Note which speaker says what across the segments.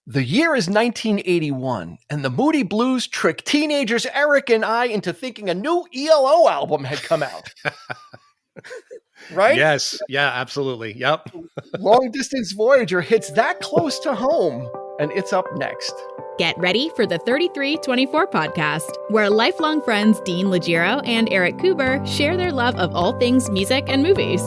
Speaker 1: The year is 1981, and the Moody Blues tricked teenagers Eric and I into thinking a new ELO album had come out. Right?
Speaker 2: Yes. Yeah, absolutely. Yep.
Speaker 1: Long Distance Voyager hits that close to home, and it's up next.
Speaker 3: Get ready for the 3324 podcast, where lifelong friends Dean Legiro and Eric Kuber share their love of all things music and movies.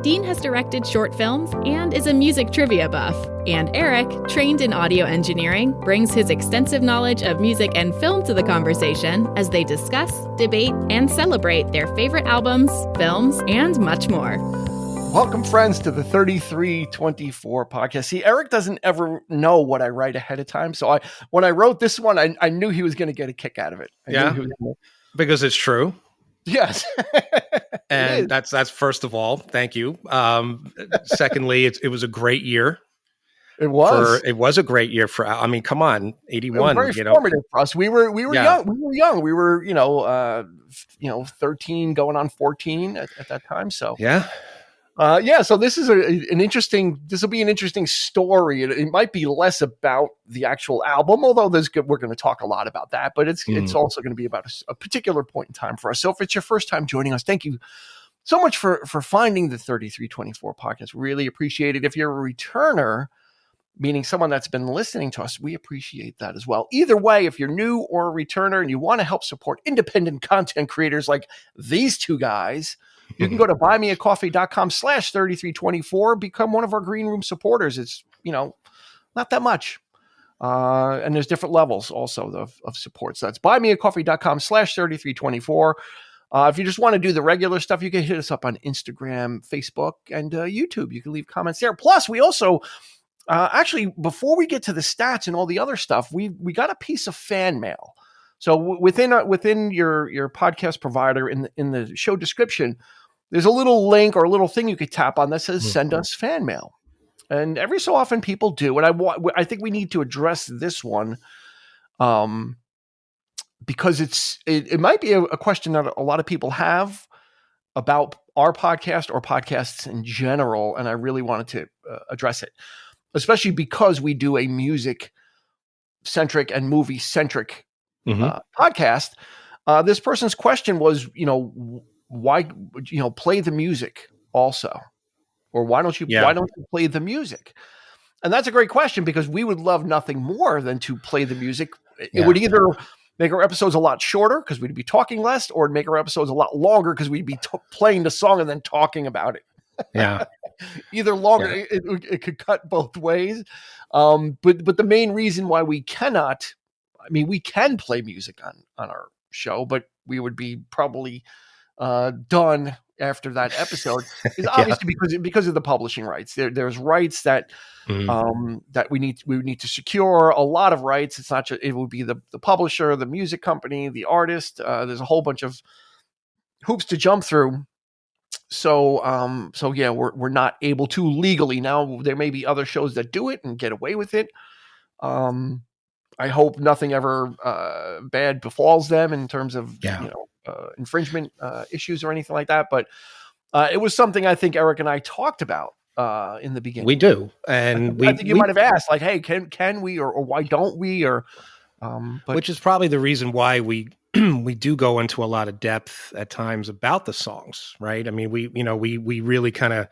Speaker 3: Dean has directed short films and is a music trivia buff. And Eric, trained in audio engineering, brings his extensive knowledge of music and film to the conversation as they discuss, debate, and celebrate their favorite albums, films, and much more.
Speaker 1: Welcome, friends, to the 3324 podcast. See, Eric doesn't ever know what I write ahead of time. So when I wrote this one, I knew he was going to get a kick out of it.
Speaker 2: Because it's true.
Speaker 1: Yes.
Speaker 2: And that's first of all, thank you. Secondly, it was a great year.
Speaker 1: It was.
Speaker 2: It was a great year for. I mean, come on, 81.
Speaker 1: Very formative for us. We were young. We were young. We were 13, going on 14 at that time. So
Speaker 2: yeah.
Speaker 1: So this is an interesting. This will be an interesting story. It might be less about the actual album, although we're going to talk a lot about that. But it's also going to be about a particular point in time for us. So if it's your first time joining us, thank you so much for finding the 3324 podcast. Really appreciate it. If you're a returner, meaning someone that's been listening to us, we appreciate that as well. Either way, if you're new or a returner and you want to help support independent content creators like these two guys, you can go to buymeacoffee.com/3324, become one of our green room supporters. It's, not that much. And there's different levels also of support. So that's buymeacoffee.com/3324. If you just want to do the regular stuff, you can hit us up on Instagram, Facebook, and YouTube. You can leave comments there. Plus, we also, actually, before we get to the stats and all the other stuff, we got a piece of fan mail. So within your podcast provider, in the show description, there's a little link or a little thing you could tap on that says "Send us fan mail," and every so often people do. And I think we need to address this one, because it might be a question that a lot of people have about our podcast or podcasts in general, and I really wanted to address it, especially because we do a music centric and movie centric podcast. This person's question was, why, play the music also, or why don't you play the music? And that's a great question, because we would love nothing more than to play the music. It would either make our episodes a lot shorter because we'd be talking less, or make our episodes a lot longer because we'd be playing the song and then talking about it.
Speaker 2: Yeah.
Speaker 1: Either longer, it could cut both ways. But the main reason why we cannot, we can play music on our show, but we would be probably done after that episode, is obviously because of the publishing rights. There's rights that that we need to secure. A lot of rights. It's not just, it would be the publisher, the music company, the artist. There's a whole bunch of hoops to jump through. So we're not able to legally. Now there may be other shows that do it and get away with it. I hope nothing ever bad befalls them in terms of infringement issues or anything like that. But it was something I think Eric and I talked about in the beginning.
Speaker 2: We do, and
Speaker 1: I think you might have asked, like, "Hey, can we, or why don't we?" Or
Speaker 2: which is probably the reason why we we do go into a lot of depth at times about the songs, right? I mean, we really kind of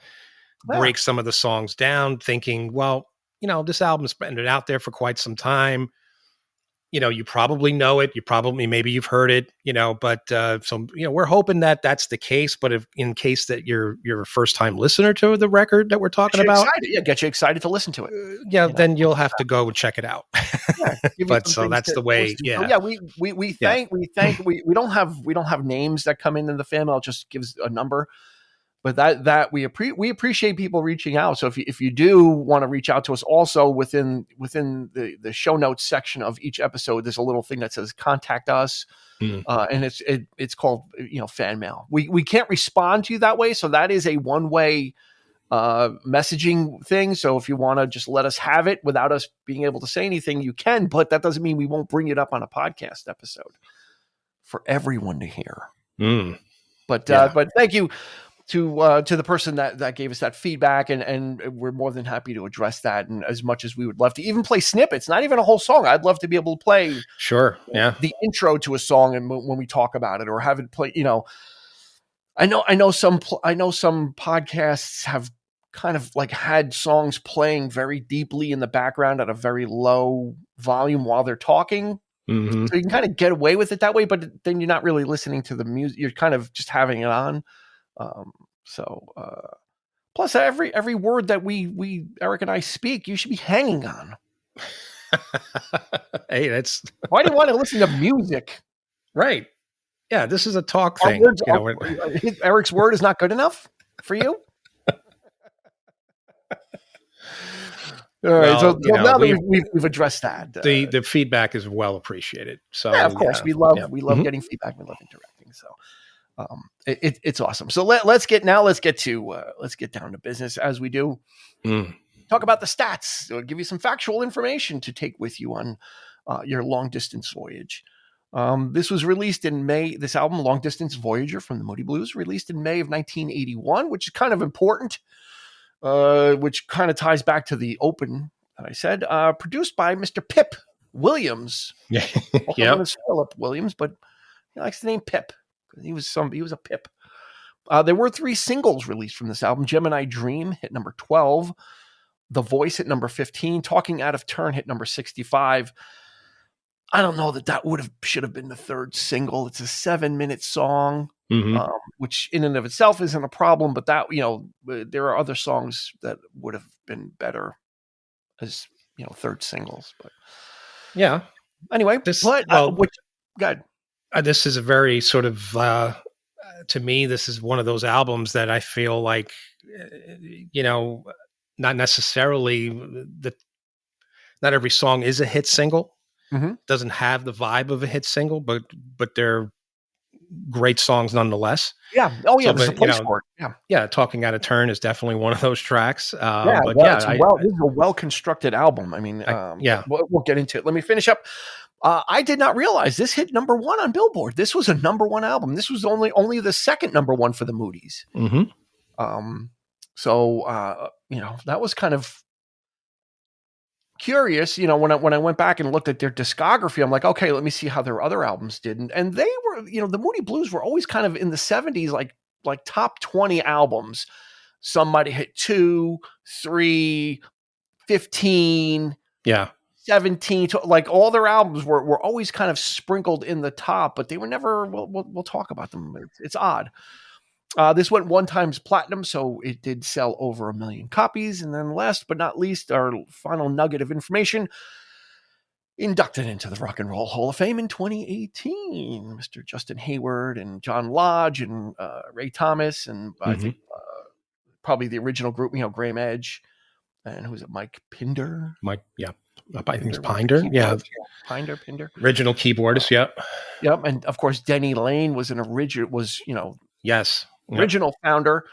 Speaker 2: break some of the songs down, thinking, well, this album's been out there for quite some time. You probably know it. Maybe you've heard it, but we're hoping that that's the case. But if in case that you're a first time listener to the record that we're talking about,
Speaker 1: get you excited to listen to it.
Speaker 2: Then you'll have to go and check it out. But so that's the way. Yeah.
Speaker 1: So we don't have names that come into the fan mail. It just gives a number. But that we appreciate people reaching out. So if you do want to reach out to us, also within the show notes section of each episode, there's a little thing that says "Contact Us," and it's called fan mail. We can't respond to you that way, so that is a one-way messaging thing. So if you want to just let us have it without us being able to say anything, you can. But that doesn't mean we won't bring it up on a podcast episode for everyone to hear. But thank you. to the person that gave us that feedback, and we're more than happy to address that. And as much as we would love to even play snippets, not even a whole song, I'd love to be able to play the intro to a song, and when we talk about it, or have it play. I know some podcasts have kind of like had songs playing very deeply in the background at a very low volume while they're talking.
Speaker 2: Mm-hmm.
Speaker 1: So you can kind of get away with it that way, but then you're not really listening to the music. You're kind of just having it on. Plus every word that we Eric and I speak, you should be hanging on.
Speaker 2: Hey, that's
Speaker 1: why do you want to listen to music?
Speaker 2: Right. Yeah, this is a talk thing.
Speaker 1: Eric's word is not good enough for you. All right, so now that we've addressed that,
Speaker 2: the feedback is well appreciated. So
Speaker 1: yeah, of course, we love getting feedback. We love interacting. So it's awesome. So let's get down to business as we do. Talk about the stats. It'll give you some factual information to take with you on your long distance voyage. This was released in May. This album, Long Distance Voyager from the Moody Blues, released in May of 1981, which is kind of important. Which kind of ties back to the open that I said. Produced by Mr. Pip Williams.
Speaker 2: Yeah,
Speaker 1: Philip Williams, but he likes the name Pip. He was a Pip. There were 3 singles released from this album. Gemini Dream hit number 12. The Voice hit number 15. Talking Out of Turn hit number 65. I don't know that should have been the 3rd single. It's a 7-minute song.
Speaker 2: Mm-hmm.
Speaker 1: Which in and of itself isn't a problem, but that, there are other songs that would have been better as, 3rd singles, but
Speaker 2: yeah.
Speaker 1: Anyway,
Speaker 2: this is a very sort of, to me, this is one of those albums that I feel like, not necessarily not every song is a hit single.
Speaker 1: Mm-hmm.
Speaker 2: Doesn't have the vibe of a hit single, but they're great songs nonetheless.
Speaker 1: Yeah. Oh yeah. There's a place for it. Yeah.
Speaker 2: Yeah. Talking Out of Turn is definitely one of those tracks.
Speaker 1: This is a well-constructed album. I mean, we'll get into it. Let me finish up. I did not realize this hit number 1 on Billboard. This was a number 1 album. This was only the 2nd number 1 for the Moodies.
Speaker 2: Mm-hmm.
Speaker 1: So that was kind of curious, when I went back and looked at their discography, I'm like, okay, let me see how their other albums did. And they were, the Moody Blues were always kind of in the 70s, like top 20 albums. Some might have hit 2, 3, 15, 17, like all their albums were always kind of sprinkled in the top, but they were never, we'll talk about them. It's odd. This went 1 times platinum, so it did sell over 1 million copies. And then last but not least, our final nugget of information, inducted into the Rock and Roll Hall of Fame in 2018, Mr. Justin Hayward and John Lodge and Ray Thomas, and I think probably the original group, Graham Edge, and who's it, Mike Pinder?
Speaker 2: I think it's Pinder. Yeah.
Speaker 1: Pinder.
Speaker 2: Original keyboardist, yep.
Speaker 1: Yep, and of course, Denny Lane was
Speaker 2: yes.
Speaker 1: Original founder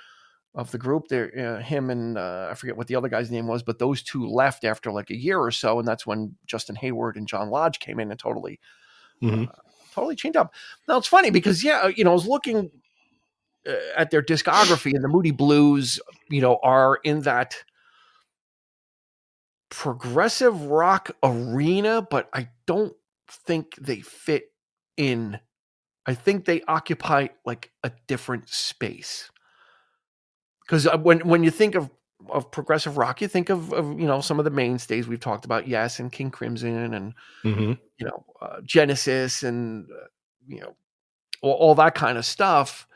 Speaker 1: of the group. There, him and I forget what the other guy's name was, but those 2 left after like a year or so, and that's when Justin Hayward and John Lodge came in and totally changed up. Now it's funny because I was looking at their discography, and the Moody Blues, are in that progressive rock arena, but I don't think they fit in. I think they occupy like a different space, because when you think of progressive rock, you think of some of the mainstays we've talked about, Yes, and King Crimson, and Genesis, and all that kind of stuff.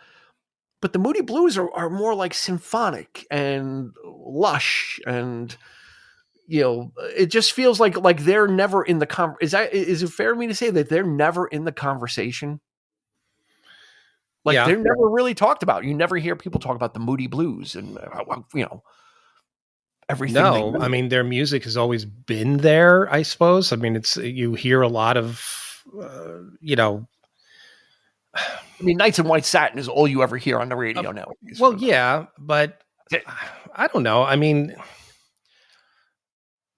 Speaker 1: But the Moody Blues are more like symphonic and lush, and it just feels like they're never in the is it fair for me to say that they're never in the conversation? They're never really talked about. You never hear people talk about the Moody Blues and everything.
Speaker 2: No, I mean, their music has always been there, I suppose. I mean, you hear a lot of,
Speaker 1: I mean, Nights in White Satin is all you ever hear on the radio now.
Speaker 2: Well, yeah, but I don't know. I mean,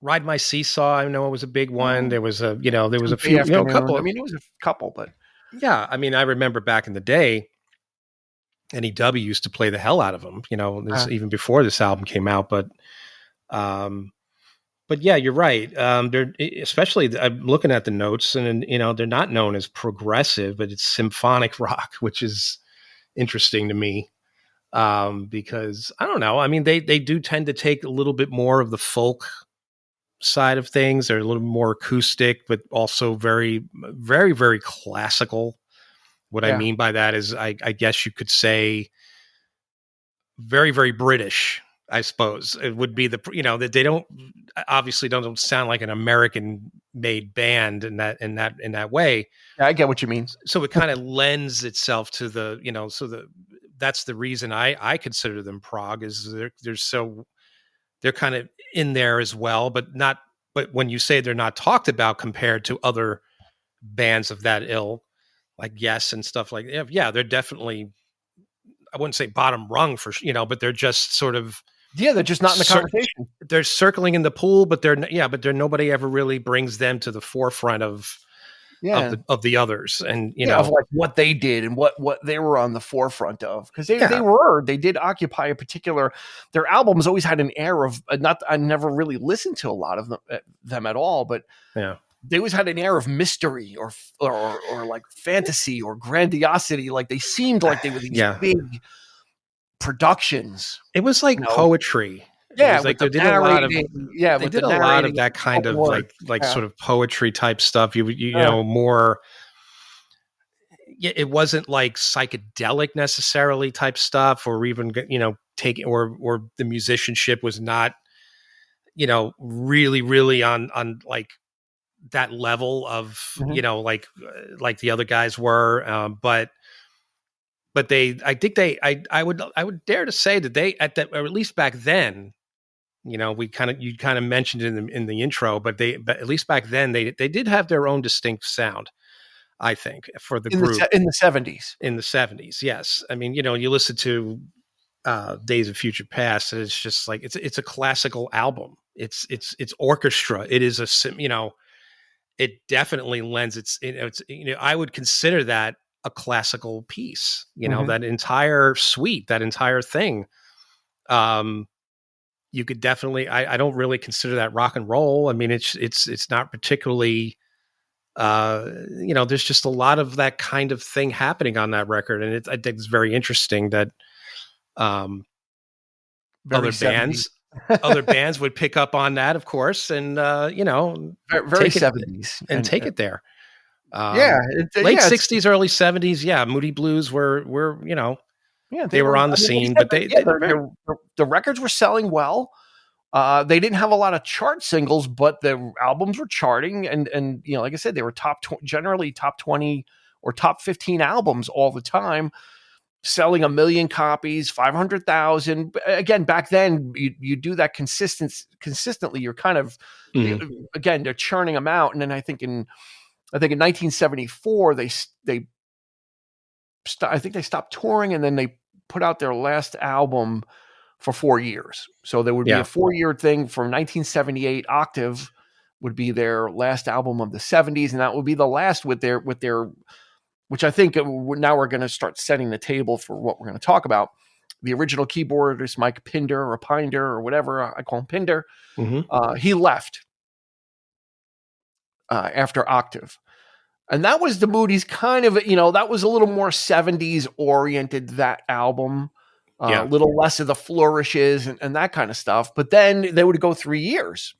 Speaker 2: Ride My Seesaw, I know it was a big one. There was a few, a couple.
Speaker 1: I mean, it was a couple, but
Speaker 2: yeah, I mean, I remember back in the day, NEW used to play the hell out of them, even before this album came out. But yeah, you're right. They're especially, I'm looking at the notes, and they're not known as progressive, but it's symphonic rock, which is interesting to me. Because I don't know. I mean, they do tend to take a little bit more of the folk side of things. They're a little more acoustic, but also very, very, very classical. What I mean by that is, I guess you could say, very, very British. I suppose it would be that they don't sound like an American made band in that way.
Speaker 1: Yeah, I get what you mean.
Speaker 2: So it kind of lends itself to that's the reason I consider them prog, is they're kind of in there as well, but when you say they're not talked about compared to other bands of that ilk, like Yes and stuff like that. Yeah, they're definitely, I wouldn't say bottom rung but they're just sort of,
Speaker 1: they're just not in the conversation.
Speaker 2: They're circling in the pool, but they're nobody ever really brings them to the forefront of the others, and
Speaker 1: of like what they did and what they were on the forefront of, because they did occupy a particular. Their albums always had an air of I never really listened to a lot of them at all, but they always had an air of mystery or like fantasy or grandiosity. Like they seemed like they were these big productions.
Speaker 2: It was like poetry.
Speaker 1: Yeah,
Speaker 2: like they did a lot of that kind of like sort of poetry type stuff. You know, more. Yeah, it wasn't like psychedelic necessarily type stuff, or even taking or the musicianship was not really on like that level of like the other guys were, but I would dare to say that they or at least back then. You kind of mentioned it in the intro, but at least back then they did have their own distinct sound, I think, for the group
Speaker 1: in the 70s.
Speaker 2: In the 70s, yes. I mean, you listen to Days of Future Past, and it's just like it's a classical album. It's orchestra. It is it definitely lends it's I would consider that a classical piece. That entire suite, that entire thing. You could definitely, I don't really consider that rock and roll. I mean, it's not particularly, there's just a lot of that kind of thing happening on that record. And I think it's very interesting that other bands would pick up on that, of course, and,
Speaker 1: very 70s.
Speaker 2: And take it there.
Speaker 1: Late
Speaker 2: 60s, early 70s. Yeah. Moody Blues were they were on the scene, but
Speaker 1: the records were selling well. They didn't have a lot of chart singles, but the albums were charting, and like I said, they were generally top 20 or top 15 albums all the time, selling 1 million copies, 500,000. Again, back then, you do that consistently. You're kind of again, they're churning them out, and then I think in 1974 they stopped touring, and then they put out their last album for 4 years. So there would be a 4-year thing from 1978. Octave would be their last album of the 70s, and that would be the last with their, which I think now we're going to start setting the table for what we're going to talk about. The original keyboardist, Mike Pinder or Pinder or whatever, I call him Pinder, he left after Octave. And that was the Moody's kind of, that was a little more 70s oriented, that album, a little less of the flourishes and that kind of stuff. But then they would go 3 years,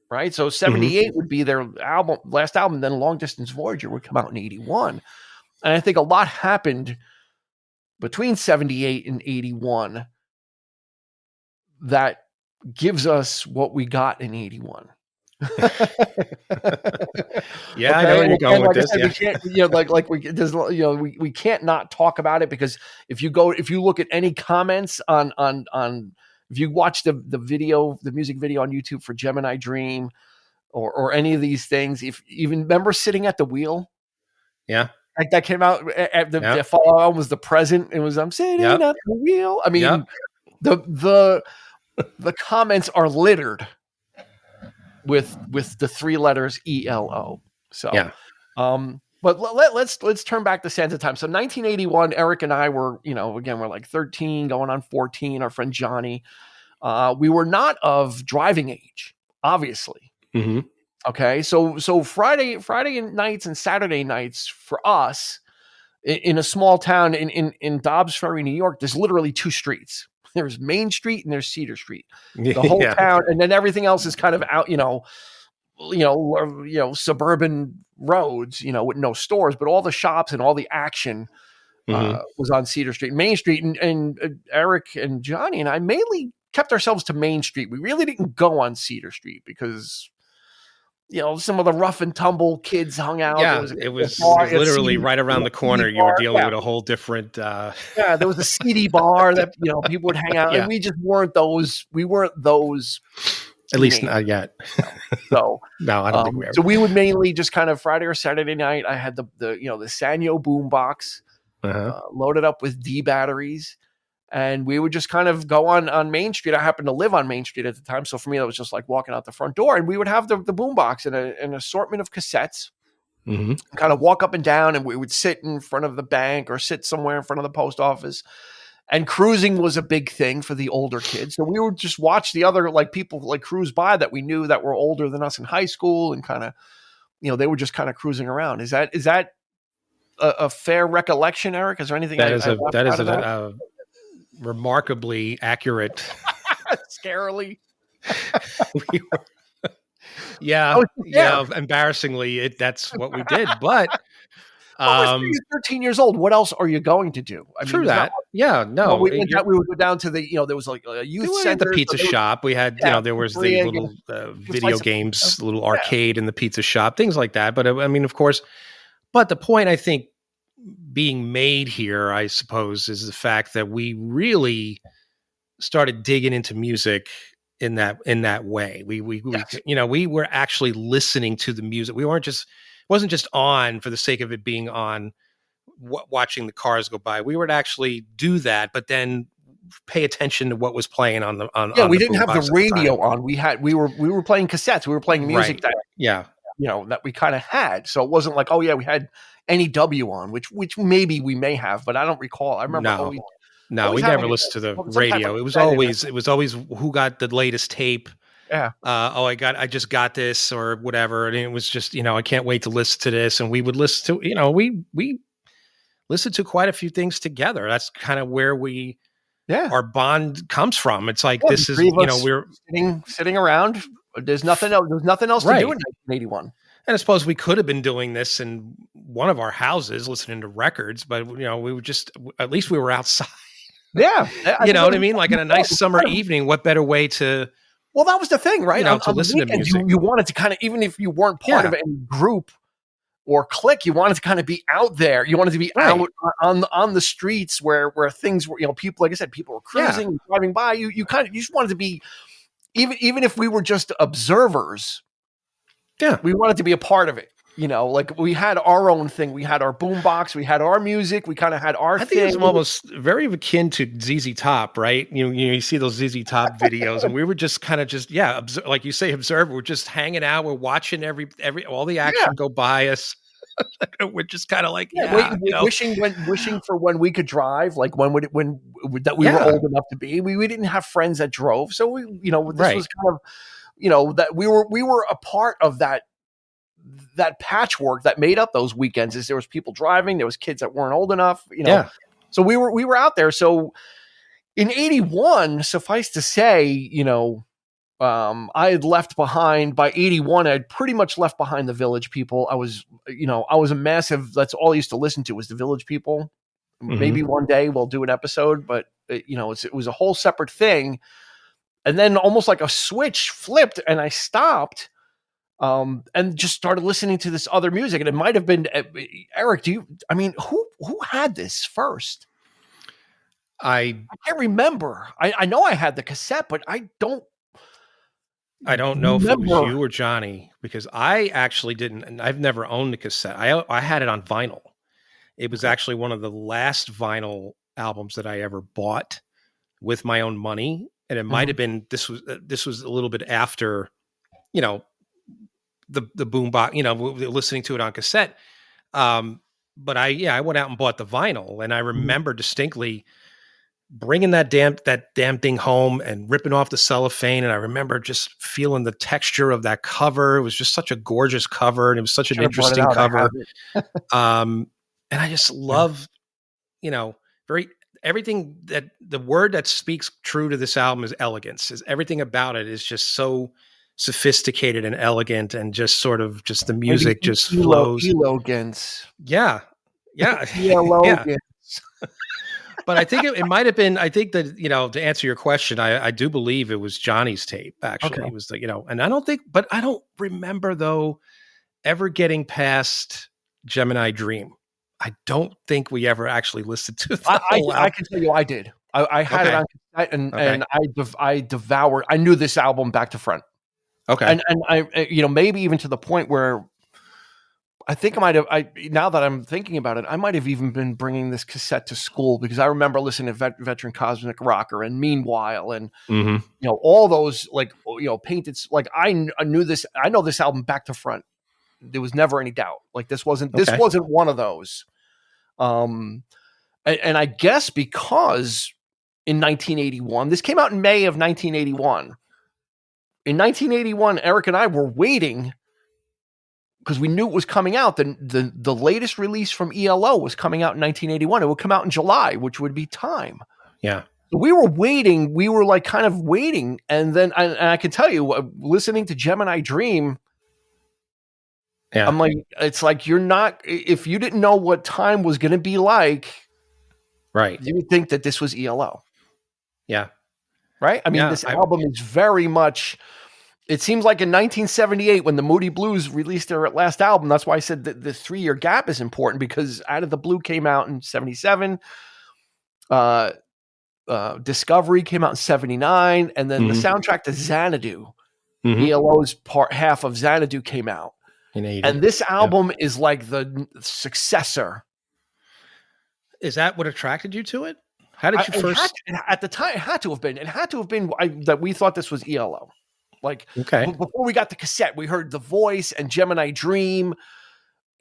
Speaker 1: right? So 78 would be their last album. Then Long Distance Voyager would come out in 81. And I think a lot happened between 78 and 81 that gives us what we got in 81.
Speaker 2: Yeah, I know where you're going with this.
Speaker 1: We can't, we can't not talk about it, because if you look at any comments on if you watch the music video on YouTube for Gemini Dream or any of these things, if even remember Sitting at the Wheel, like that came out at the follow album was The Present. It was I'm sitting at the wheel. I mean, the comments are littered with the 3 letters ELO. So, But let's turn back the sands of time. So 1981, Eric and I were, again, we're like 13, going on 14. Our friend Johnny, we were not of driving age, obviously.
Speaker 2: Mm-hmm.
Speaker 1: Okay, so Friday nights and Saturday nights for us in a small town in Dobbs Ferry, New York, there's literally two streets. There's Main Street and there's Cedar Street. The whole town, and then everything else is kind of out, suburban roads, with no stores, but all the shops and all the action was on Cedar Street, Main Street, and Eric and Johnny and I mainly kept ourselves to Main Street. We really didn't go on Cedar Street because some of the rough and tumble kids hung out.
Speaker 2: Yeah, it was literally right around the corner. You were dealing with a whole different.
Speaker 1: Yeah, there was a seedy bar that people would hang out, and we just weren't those. We weren't those.
Speaker 2: At least not yet.
Speaker 1: So
Speaker 2: no, I don't think we ever.
Speaker 1: So we would mainly just kind of Friday or Saturday night. I had the Sanyo boombox loaded up with D batteries. And we would just kind of go on Main Street. I happened to live on Main Street at the time. So for me, that was just like walking out the front door. And we would have the boombox and an assortment of cassettes. Mm-hmm. Kind of walk up and down. And we would sit in front of the bank or sit somewhere in front of the post office. And cruising was a big thing for the older kids. So we would just watch the other people cruise by that we knew that were older than us in high school. And kind of, they were just kind of cruising around. Is that a fair recollection, Eric? Is there anything
Speaker 2: that is a remarkably accurate?
Speaker 1: Scarily.
Speaker 2: Embarrassingly, that's what we did. But
Speaker 1: you're 13 years old. What else are you going to do? I mean,
Speaker 2: true that. We would
Speaker 1: go down to the there was like a youth center,
Speaker 2: the pizza shop. We had there was the little video games, little arcade in the pizza shop, things like that. But I mean, of course. But the point I think being made here, I suppose, is the fact that we really started digging into music in that way. We were actually listening to the music. We weren't just, it wasn't just on for the sake of it being on, watching the cars go by. We would actually do that, but then pay attention to what was playing on the
Speaker 1: we didn't have the radio on. We were playing cassettes. We were playing music that we kind of had. So it wasn't like, we had NEW on, which maybe we may have, but I don't recall. I remember
Speaker 2: we never listened to the radio. It was always who got the latest tape.
Speaker 1: Yeah.
Speaker 2: I just got this or whatever. And it was just, I can't wait to listen to this. And we would listen to, we listened to quite a few things together. That's kind of where our bond comes from. It's like, this is, we're
Speaker 1: sitting around. There's nothing else. There's nothing else to do in 1981.
Speaker 2: And I suppose we could have been doing this in one of our houses, listening to records, but we would just, at least we were outside.
Speaker 1: Yeah.
Speaker 2: You know what I mean? Like in a nice summer evening, what better way to,
Speaker 1: well, that was the thing, right?
Speaker 2: To listen to music.
Speaker 1: You wanted to kind of, even if you weren't part of any group or clique, you wanted to kind of be out there. You wanted to be out on the streets where things were, people, like I said, people were cruising, driving by. You just wanted to be, even if we were just observers.
Speaker 2: Yeah,
Speaker 1: we wanted to be a part of it. Like we had our own thing. We had our boombox. We had our music. We kind of had our thing.
Speaker 2: I think it was almost very akin to ZZ Top, right? You see those ZZ Top videos, and we were just kind of like you say, observe. We're just hanging out. We're watching all the action go by us. We're just kind of like
Speaker 1: wishing for when we could drive, like when we were old enough to be. We didn't have friends that drove, so this was kind of that we were a part of that patchwork that made up those weekends. Is there was people driving, there was kids that weren't old enough, so we were out there. So in 81, suffice to say, I had left behind by 81. I'd pretty much left behind the Village People. I was a massive, that's all I used to listen to was the Village People. Mm-hmm. Maybe one day we'll do an episode, but it was a whole separate thing. And then almost like a switch flipped and I stopped. And just started listening to this other music. And it might have been, Eric, who had this first? I can't remember. I know I had the cassette, but I don't
Speaker 2: know if it was you or Johnny, because I actually didn't, and I've never owned the cassette. I had it on vinyl. It was actually one of the last vinyl albums that I ever bought with my own money. And it might have been, this was a little bit after, the boombox, listening to it on cassette. But I went out and bought the vinyl, and I remember distinctly bringing that damn thing home and ripping off the cellophane. And I remember just feeling the texture of that cover. It was just such a gorgeous cover, and it was such an interesting cover. And I just love, everything that the word that speaks true to this album is elegance. Is everything about it is just so sophisticated and elegant, and just sort of just the music just flows.
Speaker 1: Elegance.
Speaker 2: Yeah.
Speaker 1: Elegance.
Speaker 2: But I think it might have been, I think that, to answer your question, I do believe it was Johnny's tape, actually.
Speaker 1: Okay.
Speaker 2: It was like, and I don't remember though ever getting past Gemini Dream. I don't think we ever actually listened to that.
Speaker 1: I can tell you I did. I had it on cassette, and I devoured. I knew this album back to front.
Speaker 2: Okay.
Speaker 1: And I, maybe even to the point where I think now that I'm thinking about it, I might have even been bringing this cassette to school, because I remember listening to Veteran Cosmic Rocker and Meanwhile, and, all those, like, Painted, like I know this album back to front. There was never any doubt. Like this wasn't one of those. And I guess because in 1981, this came out in May of 1981. In 1981, Eric and I were waiting, because we knew it was coming out. The latest release from ELO was coming out in 1981. It would come out in July, which would be Time.
Speaker 2: Yeah.
Speaker 1: So we were waiting. We were like kind of waiting. And then I can tell you, listening to Gemini Dream, I'm like, it's like, if you didn't know what Time was going to be like,
Speaker 2: right,
Speaker 1: you would think that this was ELO.
Speaker 2: Yeah.
Speaker 1: Right. I mean, this album is very much, it seems like in 1978, when the Moody Blues released their last album, that's why I said that the 3-year gap is important, because Out of the Blue came out in 77. Discovery came out in 79. And then the soundtrack to Xanadu, ELO's half of Xanadu, came out.
Speaker 2: In 80.
Speaker 1: And this album is like the successor.
Speaker 2: Is that what attracted you to it? How did you first?
Speaker 1: At the time, it had to have been. It had to have been that we thought this was ELO. Like, before we got the cassette, we heard The Voice and Gemini Dream.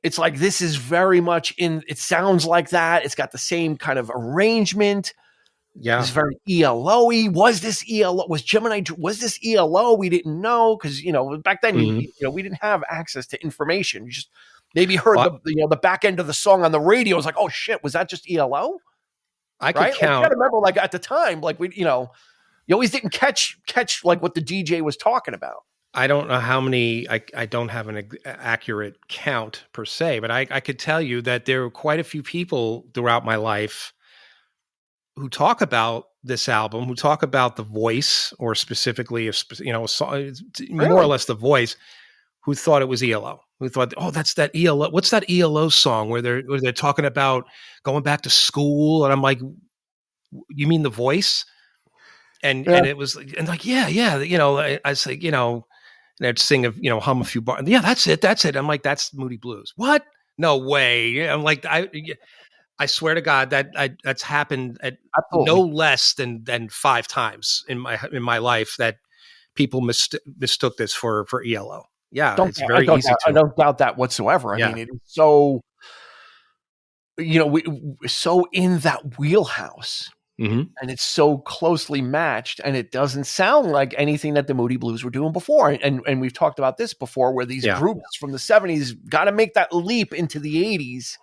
Speaker 1: It's like, this is very much it sounds like that. It's got the same kind of arrangement.
Speaker 2: Yeah.
Speaker 1: It's very ELO-y. Was this ELO? Was this ELO? We didn't know, because, back then, we didn't have access to information. You just maybe heard the back end of the song on the radio. It was like, oh shit, was that just ELO?
Speaker 2: I could count.
Speaker 1: I gotta remember, like, at the time, like, you always didn't catch like what the DJ was talking about.
Speaker 2: I don't know how many, I don't have an accurate count per se, but I could tell you that there were quite a few people throughout my life who talk about this album, who talk about The Voice, or specifically, a song, more or less The Voice, who thought it was ELO. Who thought, oh, that's that ELO. What's that ELO song where they're talking about going back to school? And I'm like, you mean The Voice? And it was, and like, I say, and they'd sing hum a few bars. Yeah, that's it. I'm like, that's Moody Blues. What? No way. I'm like, I swear to God that's happened at no less than 5 times in my life, that people mistook this for ELO. Yeah, it's very easy.
Speaker 1: I don't doubt that whatsoever. I mean, it is so, so in that wheelhouse, and it's so closely matched, and it doesn't sound like anything that the Moody Blues were doing before. And we've talked about this before, where these groups from the 70s got to make that leap into the 80s.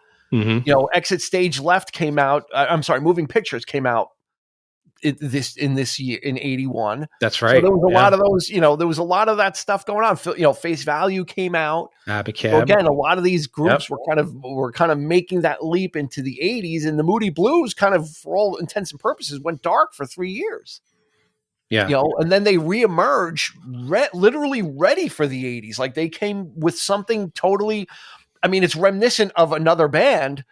Speaker 1: Exit Stage Left came out. Moving Pictures came out in this year in 81.
Speaker 2: That's right.
Speaker 1: So there was a lot of those. There was a lot of that stuff going on. Face Value came out.
Speaker 2: So
Speaker 1: again, a lot of these groups were kind of making that leap into the 80s, and the Moody Blues kind of, for all intents and purposes, went dark for 3 years.
Speaker 2: Yeah.
Speaker 1: And then they reemerge, literally ready for the 80s. Like, they came with something totally. I mean, it's reminiscent of another band,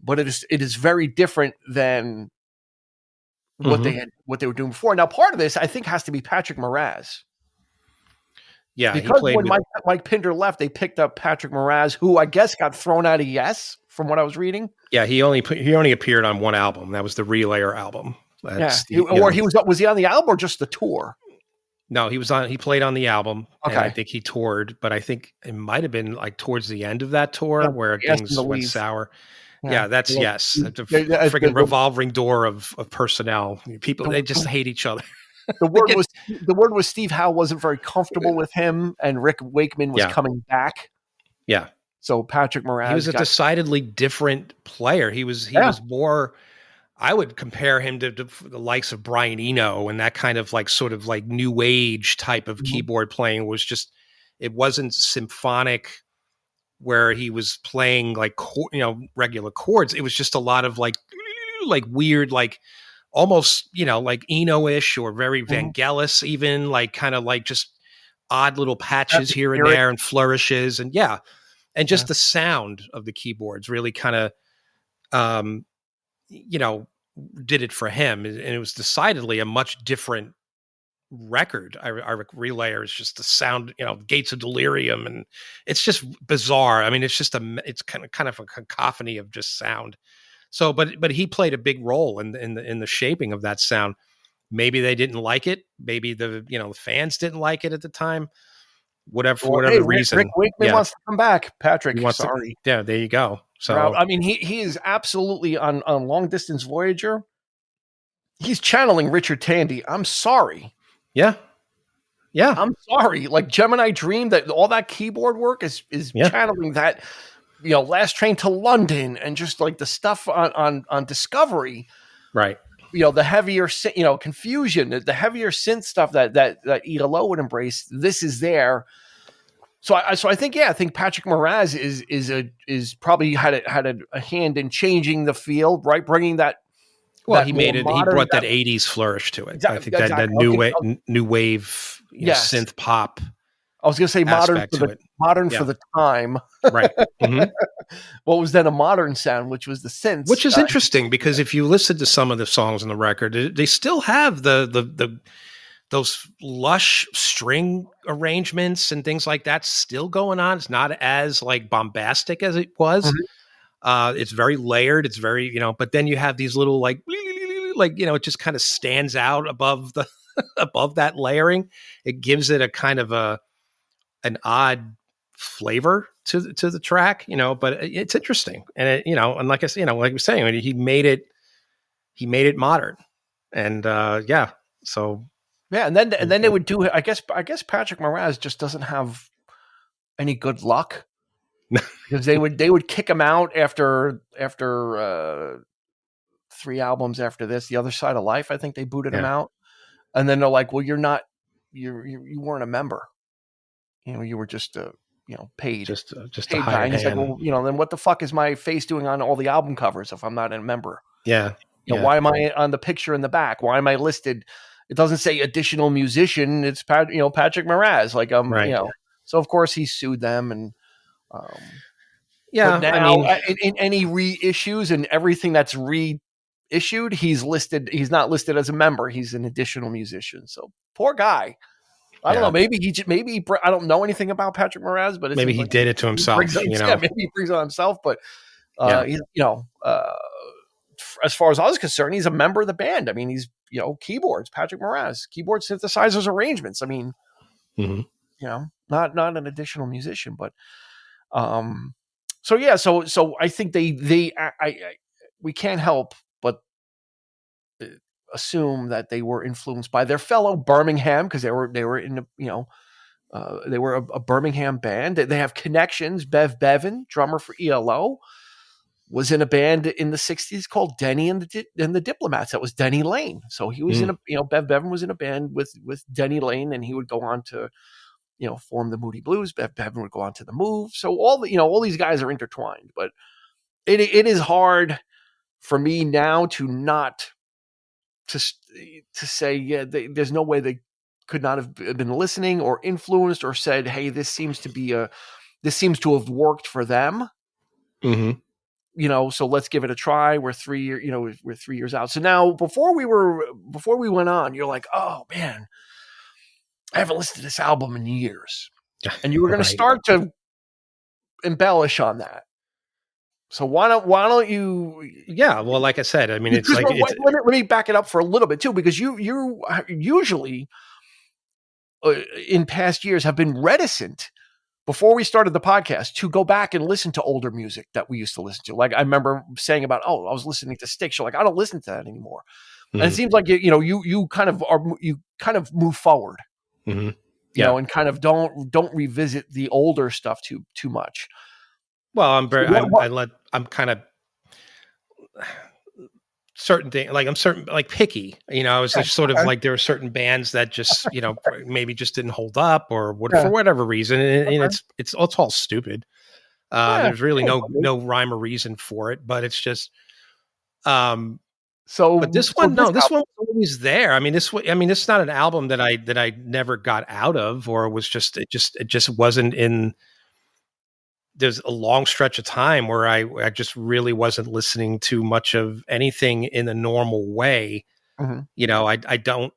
Speaker 1: but it is very different than what they were doing before. Now, part of this, I think, has to be Patrick Moraz.
Speaker 2: Yeah,
Speaker 1: because when Mike Pinder left, they picked up Patrick Moraz, who I guess got thrown out of Yes, from what I was reading.
Speaker 2: Yeah, he only appeared on one album. That was the Relayer album.
Speaker 1: Was he on the album or just the tour?
Speaker 2: No, he played on the album, and I
Speaker 1: Okay.
Speaker 2: think he toured, but I think it might have been like towards the end of that tour
Speaker 1: Yeah,
Speaker 2: where
Speaker 1: he asked him to
Speaker 2: things went
Speaker 1: leave.
Speaker 2: sour.
Speaker 1: Yeah.
Speaker 2: Yeah, that's
Speaker 1: Like,
Speaker 2: yes. It's a
Speaker 1: the
Speaker 2: freaking revolving door of personnel. People, they just
Speaker 1: the
Speaker 2: hate each other.
Speaker 1: the
Speaker 2: They
Speaker 1: word
Speaker 2: get
Speaker 1: was the word was Steve Howe wasn't very comfortable with him, and Rick Wakeman was
Speaker 2: yeah,
Speaker 1: coming back.
Speaker 2: yeah.
Speaker 1: So Patrick
Speaker 2: He was
Speaker 1: Moraz
Speaker 2: a
Speaker 1: got
Speaker 2: decidedly different player. He
Speaker 1: yeah.
Speaker 2: was more. I would compare him to the likes of Brian Eno, and that kind of like sort of like new age type of
Speaker 1: Mhm.
Speaker 2: keyboard playing was just. It wasn't symphonic where he was playing like regular chords. It was just a lot of like weird like almost like Eno-ish or very
Speaker 1: Mhm.
Speaker 2: Vangelis, even like kind of like just odd little patches here and
Speaker 1: Atmospheric.
Speaker 2: there and flourishes, and and
Speaker 1: Yeah.
Speaker 2: just the sound of the keyboards really kind of um you know did it for him, and it was decidedly a much different record. I Relayer is just the sound, Gates of Delirium, and it's just bizarre. I mean, it's kind of a cacophony of just sound. So, but he played a big role in the shaping of that sound. Maybe they didn't like it. Maybe the fans didn't like it at the time. Whatever, for
Speaker 1: Well, hey,
Speaker 2: whatever
Speaker 1: Rick
Speaker 2: reason.
Speaker 1: Wakeman
Speaker 2: Yeah,
Speaker 1: wants to come back.
Speaker 2: he
Speaker 1: Patrick,
Speaker 2: wants to.
Speaker 1: sorry.
Speaker 2: Yeah, there you go.
Speaker 1: You're out.
Speaker 2: So
Speaker 1: I mean, he is absolutely on Long Distance Voyager. He's channeling Richard Tandy. I'm sorry.
Speaker 2: yeah, yeah,
Speaker 1: I'm sorry. Like Gemini Dream, that all that keyboard work is
Speaker 2: yeah.
Speaker 1: channeling that, Last Train to London, and just like the stuff on Discovery.
Speaker 2: Right.
Speaker 1: The heavier, Confusion, the heavier synth stuff that ELO would embrace. This is there. So I think Patrick Moraz is probably had a hand in changing the field, right? Bringing that.
Speaker 2: Well,
Speaker 1: That
Speaker 2: he
Speaker 1: more
Speaker 2: made it. He
Speaker 1: modern,
Speaker 2: brought that '80s flourish to it. I think that
Speaker 1: exactly.
Speaker 2: new
Speaker 1: Okay,
Speaker 2: new wave,
Speaker 1: yes,
Speaker 2: synth pop
Speaker 1: I was going to say
Speaker 2: aspect to it.
Speaker 1: modern for
Speaker 2: Yeah,
Speaker 1: the time.
Speaker 2: right. Mm-hmm.
Speaker 1: What was then a modern sound, which was the synths.
Speaker 2: Which is interesting because if you listen to some of the songs on the record, they still have the those lush string arrangements and things like that still going on. It's not as like bombastic as it was.
Speaker 1: Mhm.
Speaker 2: It's very layered. It's very, but then you have these little like it just kind of stands out above the above that layering. It gives it a kind of an odd flavor to the track, but it's interesting. And and like I said, like I was saying, he made it modern. And so
Speaker 1: Yeah, and then they would do. I guess Patrick Moraz just doesn't have any good luck because they would kick him out after 3 albums after this. The Other Side of Life, I think they booted him out, and then they're like, "Well, you weren't a member. You were just paid,
Speaker 2: just
Speaker 1: paid
Speaker 2: a
Speaker 1: guy."
Speaker 2: hired
Speaker 1: And he's like,
Speaker 2: hand.
Speaker 1: "Well, then what the fuck is my face doing on all the album covers if I'm not a member?
Speaker 2: Yeah.
Speaker 1: Why am I on the picture in the back? Why am I listed? It doesn't say additional musician. It's Patrick Moraz. Like
Speaker 2: Right.
Speaker 1: So of course he sued them, and
Speaker 2: Yeah.
Speaker 1: but now
Speaker 2: I mean,
Speaker 1: in any reissues and everything that's reissued, he's listed. He's not listed as a member. He's an additional musician. So poor guy. I don't know. Maybe I don't know anything about Patrick Moraz, but it
Speaker 2: maybe
Speaker 1: seems
Speaker 2: he
Speaker 1: like
Speaker 2: did it to himself.
Speaker 1: maybe he brings it on himself. But as far as I was concerned, he's a member of the band. I mean, he's keyboards, Patrick Moraz, keyboard synthesizers, arrangements. I mean, not an additional musician, but so I think we can't help but assume that they were influenced by their fellow Birmingham, because they were in they were a Birmingham band. They have connections. Bev Bevan, drummer for ELO, was in a band in the 60s called Denny and the Diplomats. That was Denny Lane. So he was in a Bev Bevan was in a band with Denny Lane, and he would go on to form the Moody Blues. Bev Bevan would go on to the Move. So all these guys are intertwined. But it is hard for me now to not to say there's no way they could not have been listening or influenced or said, hey, this seems to have worked for them. So let's give it a try. We're 3 years out. So now before we went on, you're like, oh man, I haven't listened to this album in years. And you were going to start to embellish on that. So why don't you?
Speaker 2: Yeah. Well, like I said, I mean, it's like,
Speaker 1: let me back it up for a little bit too, because you usually in past years have been reticent before we started the podcast to go back and listen to older music that we used to listen to. Like I remember saying about, I was listening to Styx. You're like, I don't listen to that anymore. And it seems like you kind of move forward, and kind of don't revisit the older stuff too much.
Speaker 2: Well, I'm kind of certain thing, like I'm certain, like picky, I was just sort of like, there are certain bands that just, maybe just didn't hold up or for whatever reason. And it's all stupid. There's really no rhyme or reason for it, but it's just, but this one was always there. I mean, this is not an album that I never got out of, or was just, it just wasn't in. There's a long stretch of time where I just really wasn't listening to much of anything in the normal way. I don't,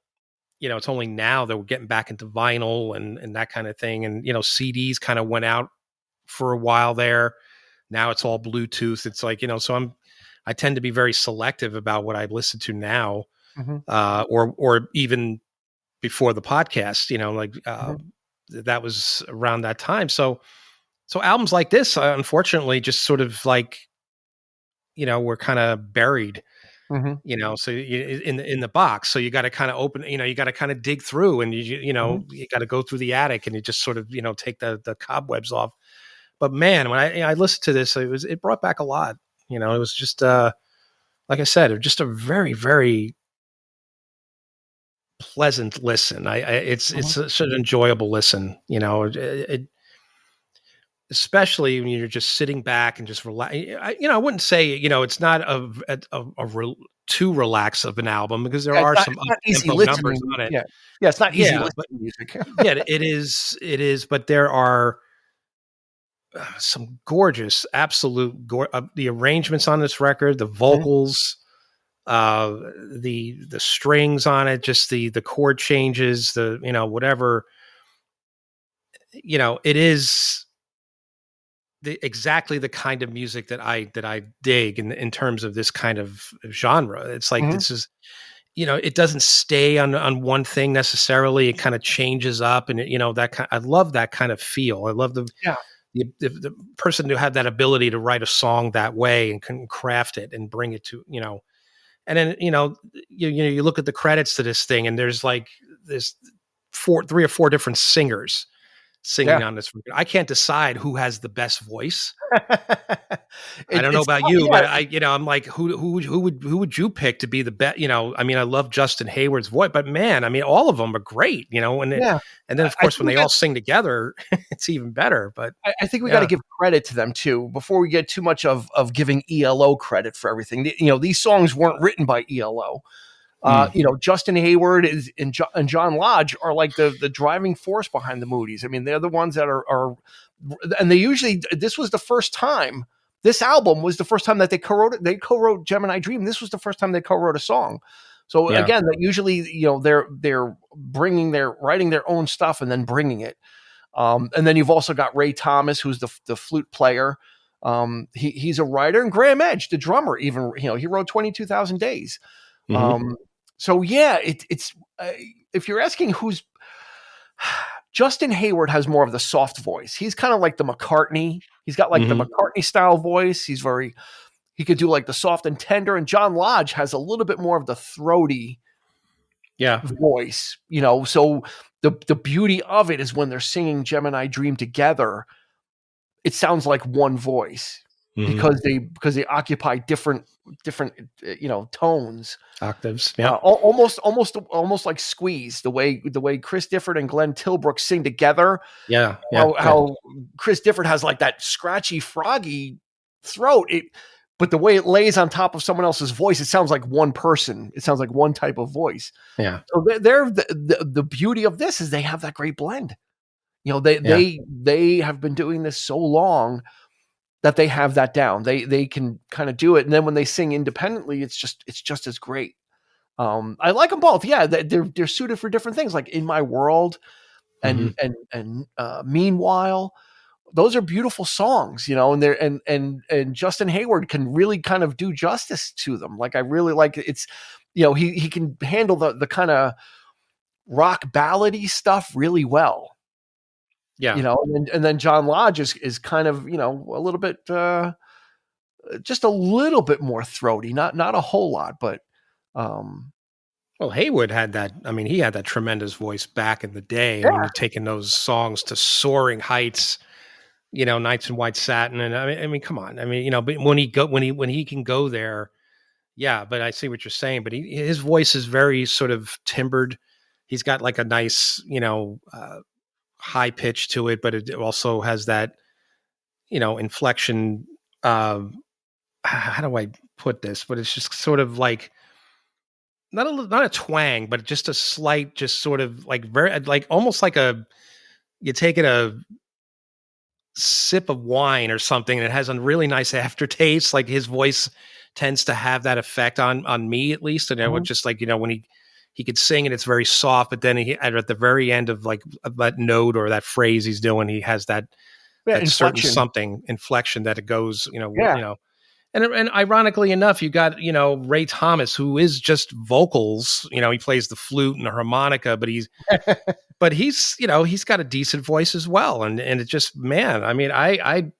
Speaker 2: it's only now that we're getting back into vinyl and that kind of thing. And, CDs kind of went out for a while there. Now it's all Bluetooth. It's like, so I tend to be very selective about what I listen to now, or even before the podcast, that was around that time. So albums like this, unfortunately, just sort of like, we're kind of buried, so in the box. So you got to kind of open, you got to kind of dig through, and you got to go through the attic, and you just sort of, take the cobwebs off. But man, when I listened to this, it brought back a lot. It was just, like I said, just a very, very pleasant listen. It's such an enjoyable listen. Especially when you're just sitting back and just relax. I wouldn't say, it's not too relaxed of an album, because there are some up-tempo numbers on it.
Speaker 1: Yeah, it's not easy listening music.
Speaker 2: It is, but there are some gorgeous, the arrangements on this record, the vocals, the strings on it, just the chord changes, the whatever. It is exactly the kind of music that I dig in terms of this kind of genre. It's like, this is, it doesn't stay on one thing necessarily. It kind of changes up, and I love that kind of feel. I love the person who had that ability to write a song that way and can craft it and bring it to, and then, you look at the credits to this thing, and there's like this 3 or 4 different singers singing on this record. I can't decide who has the best voice. I don't know about you, but I'm like, who would you pick to be the best? I mean, I love Justin Hayward's voice, but man, I mean, all of them are great, and then of course when they all sing together, it's even better. But
Speaker 1: I think we got to give credit to them too, before we get too much of giving ELO credit for everything. These songs weren't written by ELO. Justin Hayward and John Lodge are like the driving force behind the Moody's. I mean, they're the ones that are and they usually, this album was the first time that they co-wrote Gemini Dream. This was the first time they co-wrote a song. So again, that usually, they're writing their own stuff and then bringing it. And then you've also got Ray Thomas, who's the flute player. He's a writer, and Graham Edge, the drummer, even, he wrote 22,000 Days. So it's if you're asking who's, Justin Hayward has more of the soft voice. He's kind of like the McCartney. He's got like the McCartney style voice. He could do like the soft and tender. And John Lodge has a little bit more of the throaty voice, so the beauty of it is when they're singing Gemini Dream together, it sounds like one voice. Because they occupy different tones,
Speaker 2: octaves,
Speaker 1: almost like Squeeze, the way Chris Difford and Glenn Tilbrook sing together. How Chris Difford has like that scratchy, froggy throat, but the way it lays on top of someone else's voice, it sounds like one person. It sounds like one type of voice.
Speaker 2: Yeah.
Speaker 1: So they're the beauty of this is they have that great blend. They have been doing this so long that they have that down. They can kind of do it. And then when they sing independently, it's just as great. I like them both. Yeah. They're suited for different things, like In My World and Meanwhile. Those are beautiful songs, and they're, and Justin Hayward can really kind of do justice to them. Like, I really like it. It's, he can handle the kind of rock ballady stuff really well.
Speaker 2: Yeah.
Speaker 1: You know, and then John Lodge is kind of, you know, a little bit, just a little bit more throaty, not a whole lot, but,
Speaker 2: well, Haywood had that. I mean, he had that tremendous voice back in the day. I mean, you're taking those songs to soaring heights, you know, Nights in White Satin. And I mean, come on. I mean, you know, but when he can go there, yeah, but I see what you're saying, but his voice is very sort of timbered. He's got like a nice, you know, high pitch to it, but it also has that, you know, inflection. How do I put this? But it's just sort of like not a twang, but just a slight, just sort of like very, like almost like you're taking a sip of wine or something, and it has a really nice aftertaste. Like his voice tends to have that effect on me, at least. And I would just like, you know, when he could sing and it's very soft, but then at the very end of like that note or that phrase he's doing, he has that certain something inflection that it goes, you know. And ironically enough, you got, you know, Ray Thomas, who is just vocals. You know, he plays the flute and the harmonica, but he's you know, he's got a decent voice as well. And it just, man, I mean, I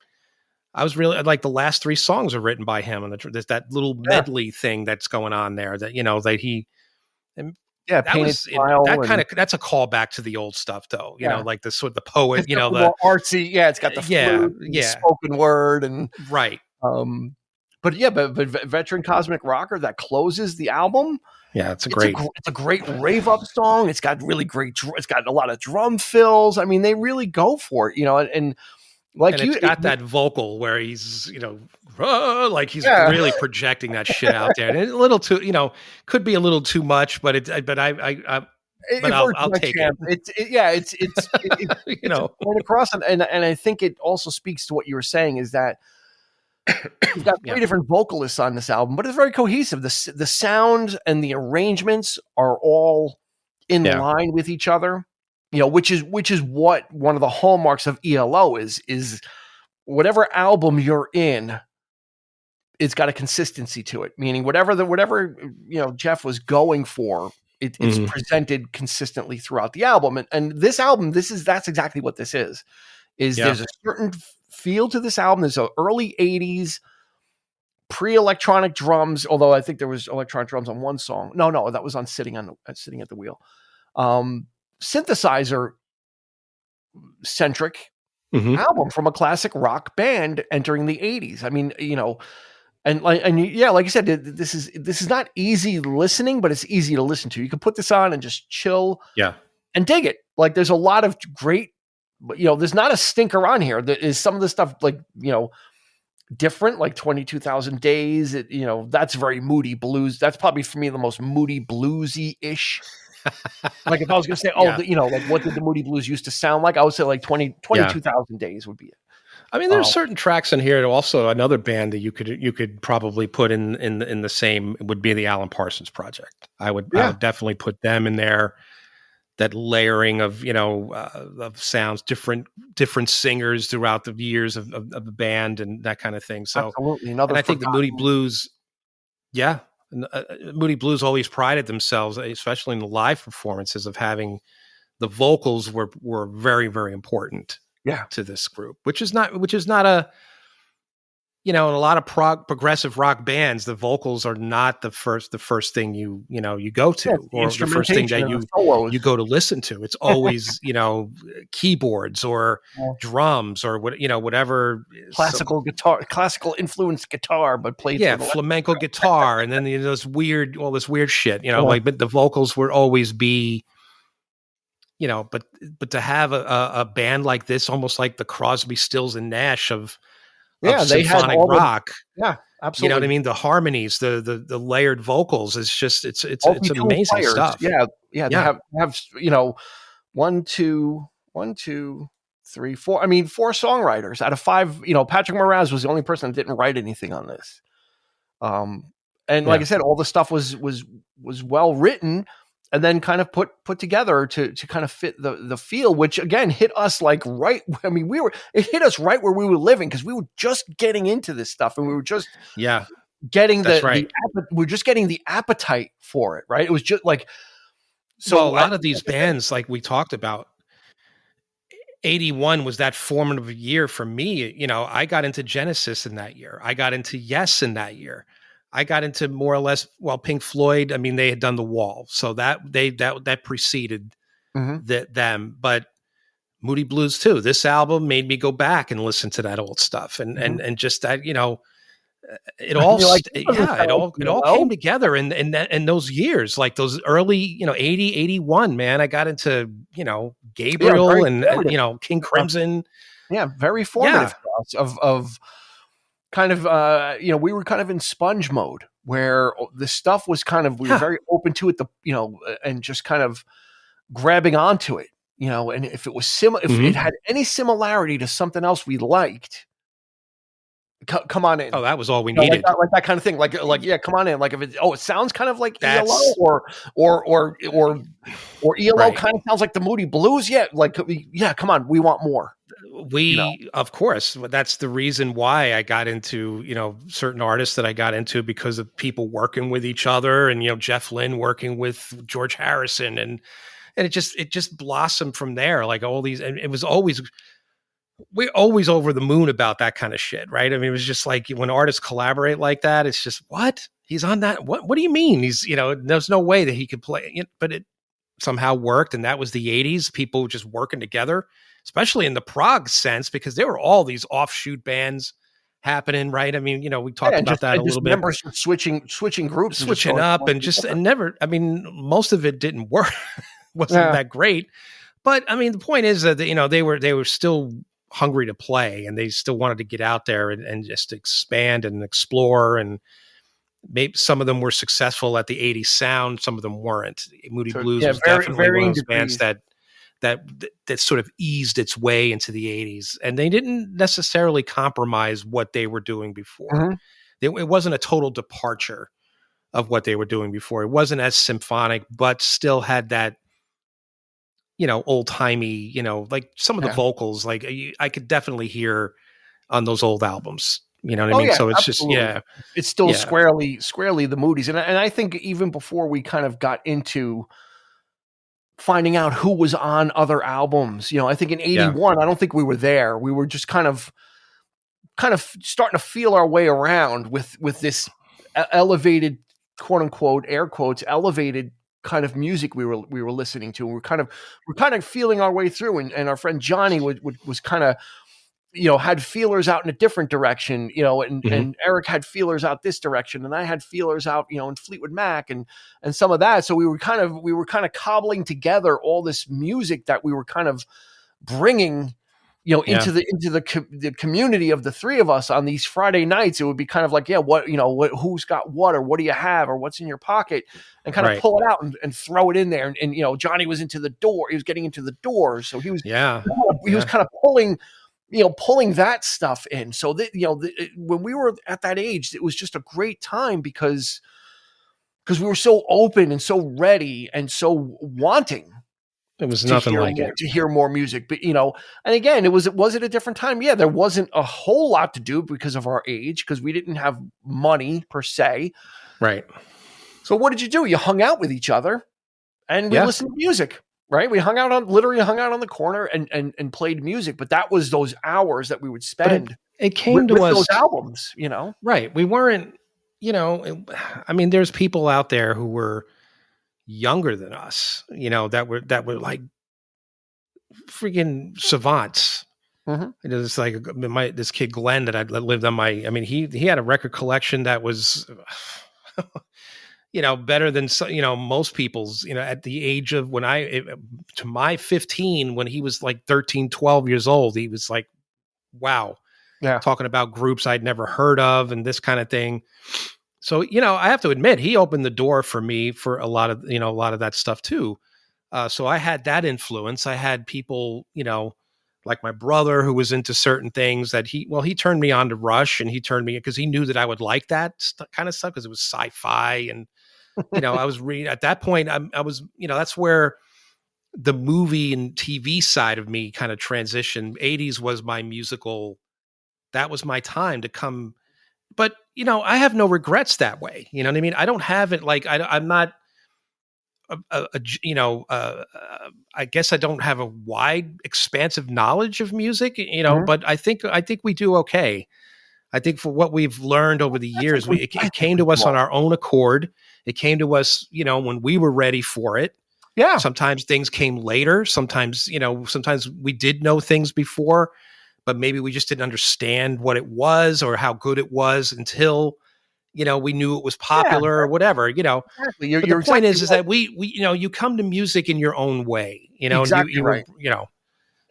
Speaker 2: was really like the last 3 songs are written by him, and there's that little medley thing that's going on there that, you know, that he. That's a callback to the old stuff, though. You know, like the sort of the poet, it's, you know, the
Speaker 1: artsy. Yeah, it's got the flute, spoken word, and
Speaker 2: right.
Speaker 1: But Veteran Cosmic Rocker that closes the album.
Speaker 2: Yeah, it's a
Speaker 1: great rave up song. It's got really great. It's got a lot of drum fills. I mean, they really go for it, you know, and
Speaker 2: it's got that vocal where he's, you know, like he's really projecting that shit out there, and a little too, you know, could be a little too much, but I'll take it.
Speaker 1: It's you know, going across, and I think it also speaks to what you were saying, is that you've got 3 different vocalists on this album, but it's very cohesive. The sound and the arrangements are all in line with each other. You know, which is what one of the hallmarks of ELO is whatever album you're in, it's got a consistency to it. Meaning whatever you know Jeff was going for, it's presented consistently throughout the album. And this album, that's exactly what this is. There's a certain feel to this album. There's an early 80s pre-electronic drums, although I think there was electronic drums on one song. No, that was on Sitting at the Wheel. Synthesizer centric album from a classic rock band entering the 80s. I mean, you know, like you said, this is not easy listening, but it's easy to listen to. You can put this on and just chill and dig it. Like there's a lot of great, you know, there's not a stinker on here. There is some of the stuff, like, you know, different, like 22,000 Days. You know, that's very Moody Blues. That's probably for me the most Moody Bluesy-ish. Like if I was going to say, you know, like what did the Moody Blues used to sound like? I would say like 22,000 Days would be it.
Speaker 2: I mean, there's certain tracks in here. Also, another band that you could probably put in the same would be the Alan Parsons Project. I would definitely put them in there. That layering of, you know, of sounds, different singers throughout the years of the band and that kind of thing. So,
Speaker 1: absolutely.
Speaker 2: And I think the Moody Blues, Moody Blues always prided themselves, especially in the live performances, of having the vocals were very, very important to this group, which is not a, you know, in a lot of progressive rock bands, the vocals are not the first thing you go to, or the first thing that you go to listen to. It's always, you know, keyboards or drums or whatever
Speaker 1: classical influenced guitar, but played
Speaker 2: flamenco guitar, and then this weird shit, you know, like, but the vocals would always be, you know, but to have a band like this, almost like the Crosby, Stills and Nash of symphonic rock.
Speaker 1: Absolutely.
Speaker 2: You know what I mean? The harmonies, the layered vocals, it's amazing stuff.
Speaker 1: They have, you know, 1, 2, 3, 4. I mean, 4 songwriters out of 5. You know, Patrick Moraz was the only person that didn't write anything on this. And like I said, all the stuff was well written, and then kind of put together to kind of fit the feel, which again hit us like right. I mean, it hit us right where we were living, because we were just getting into this stuff, and we were just getting we're just getting the appetite for it. Right. It was just like,
Speaker 2: Well, a
Speaker 1: So
Speaker 2: lot of these bands, like we talked about, 81 was that formative year for me. I got into Genesis in that year. I got into Yes in that year. I got into more or less, well, Pink Floyd. I mean, they had done The Wall, so that preceded
Speaker 1: Mhm.
Speaker 2: them. But Moody Blues too. This album made me go back and listen to that old stuff, and
Speaker 1: Mhm.
Speaker 2: and just that, it all
Speaker 1: You're like, "This doesn't
Speaker 2: yeah,
Speaker 1: sound like
Speaker 2: it all
Speaker 1: ELO."
Speaker 2: came together in those years, like those early 80, 81. Man, I got into
Speaker 1: Yeah,
Speaker 2: Gabriel
Speaker 1: very
Speaker 2: and
Speaker 1: formative.
Speaker 2: King Crimson.
Speaker 1: Yeah, very formative
Speaker 2: Yeah.
Speaker 1: for us of kind of, we were kind of in sponge mode where the stuff was kind of, we were
Speaker 2: Yeah.
Speaker 1: very open to it, and just kind of grabbing onto it, and if it was if it
Speaker 2: Mhm.
Speaker 1: had any similarity to something else we liked, come on in.
Speaker 2: Oh, that was all we
Speaker 1: Like
Speaker 2: needed.
Speaker 1: that kind of thing. Like, yeah, come on in. Like if it sounds kind of like ELO,
Speaker 2: That's
Speaker 1: or ELO
Speaker 2: right.
Speaker 1: kind of sounds like the Moody Blues. Yeah, like, yeah, come on, we want more.
Speaker 2: Of course, that's the reason why I got into, certain artists that I got into, because of people working with each other, and, Jeff Lynne working with George Harrison, and it just blossomed from there. Like all these, and we're always over the moon about that kind of shit. Right. I mean, it was just like when artists collaborate like that, it's just, what? He's on that. What do you mean? He's, there's no way that he could play, but it somehow worked. And that was the 80s, people just working together, especially in the prog sense, because there were all these offshoot bands happening, right? I mean, we talked about that a
Speaker 1: Just
Speaker 2: little bit,
Speaker 1: members switching groups, and just
Speaker 2: switching
Speaker 1: going
Speaker 2: up,
Speaker 1: one
Speaker 2: and
Speaker 1: to the other.
Speaker 2: never, I mean, most of it didn't work, wasn't
Speaker 1: Yeah.
Speaker 2: that great. But I mean, the point is that, they were still hungry to play, and they still wanted to get out there and just expand and explore. And maybe some of them were successful at the 80s sound, some of them weren't. Moody
Speaker 1: So
Speaker 2: Blues
Speaker 1: yeah,
Speaker 2: was
Speaker 1: very
Speaker 2: definitely one of
Speaker 1: varying
Speaker 2: those bands
Speaker 1: degrees.
Speaker 2: that sort of eased its way into the 80s, and they didn't necessarily compromise what they were doing before.
Speaker 1: Mhm.
Speaker 2: It wasn't a total departure of what they were doing before. It wasn't as symphonic, but still had that, old timey, like some of the
Speaker 1: Yeah.
Speaker 2: vocals, like I could definitely hear on those old albums. You know what I
Speaker 1: Oh
Speaker 2: mean?
Speaker 1: yeah,
Speaker 2: So it's just,
Speaker 1: absolutely.
Speaker 2: yeah,
Speaker 1: It's still
Speaker 2: yeah,
Speaker 1: squarely the Moody's, and I think even before we kind of got into finding out who was on other albums, I think in
Speaker 2: yeah,
Speaker 1: '81, I don't think we were there. We were just kind of starting to feel our way around with this elevated, quote unquote, air quotes, elevated kind of music we were listening to. And we're kind of feeling our way through, and our friend Johnny was kind of, had feelers out in a different direction, and
Speaker 2: hmm,
Speaker 1: Eric had feelers out this direction, and I had feelers out, in Fleetwood Mac and some of that. So we were kind of cobbling together all this music that we were kind of bringing,
Speaker 2: yeah,
Speaker 1: the community of the three of us on these Friday nights. It would be kind of like, yeah, who's got what, or what do you have, or what's in your pocket, and kind of
Speaker 2: right,
Speaker 1: pull it out and throw it in there. And Johnny was into the door. He was getting into the doors, so
Speaker 2: yeah,
Speaker 1: he was
Speaker 2: yeah.
Speaker 1: kind of pulling that stuff in. So that, when we were at that age, it was just a great time because we were so open and so ready and so wanting
Speaker 2: It was
Speaker 1: to
Speaker 2: nothing
Speaker 1: hear
Speaker 2: like
Speaker 1: more,
Speaker 2: it.
Speaker 1: music. But and again, was it a different time? Yeah, there wasn't a whole lot to do because of our age, because we didn't have money per se.
Speaker 2: Right.
Speaker 1: So what did you do? You hung out with each other and we
Speaker 2: Yeah.
Speaker 1: listened to music. Right, we literally hung out on the corner and played music. But that was those hours that we would
Speaker 2: But
Speaker 1: spend
Speaker 2: it came
Speaker 1: with
Speaker 2: to us,
Speaker 1: those albums.
Speaker 2: right. We weren't, I mean, there's people out there who were younger than us, that were like freaking savants.
Speaker 1: Mhm.
Speaker 2: It's like this kid Glenn that lived on my. I mean, he had a record collection that was, better than most people's. At the age of to my 15, when he was like 13, 12 years old, he was like, wow,
Speaker 1: Yeah.
Speaker 2: talking about groups I'd never heard of and this kind of thing. So, I have to admit, he opened the door for me for a lot of that stuff too. So I had that influence. I had people, like my brother who was into certain things that he turned me on to Rush, and he turned me because he knew that I would like that kind of stuff because it was sci-fi. And, I was reading at that point, I was, that's where the movie and TV side of me kind of transitioned. 80s was my musical. That was my time to come. But, I have no regrets that way. You know what I mean? I don't have it like, I'm not I guess I don't have a wide, expansive knowledge of music,
Speaker 1: Mhm.
Speaker 2: but I think we do okay. I think for what we've learned over the
Speaker 1: I think
Speaker 2: years,
Speaker 1: we I
Speaker 2: it
Speaker 1: think
Speaker 2: came
Speaker 1: we
Speaker 2: to
Speaker 1: do
Speaker 2: us on
Speaker 1: all
Speaker 2: our own accord. It came to us, when we were ready for it.
Speaker 1: Yeah.
Speaker 2: Sometimes things came later. Sometimes, sometimes we did know things before, but maybe we just didn't understand what it was or how good it was until, we knew it was
Speaker 1: Yeah,
Speaker 2: popular or whatever,
Speaker 1: exactly. You're
Speaker 2: but the
Speaker 1: you're
Speaker 2: point
Speaker 1: exactly
Speaker 2: is
Speaker 1: right.
Speaker 2: that we, you come to music in your own way, and
Speaker 1: Exactly right.
Speaker 2: you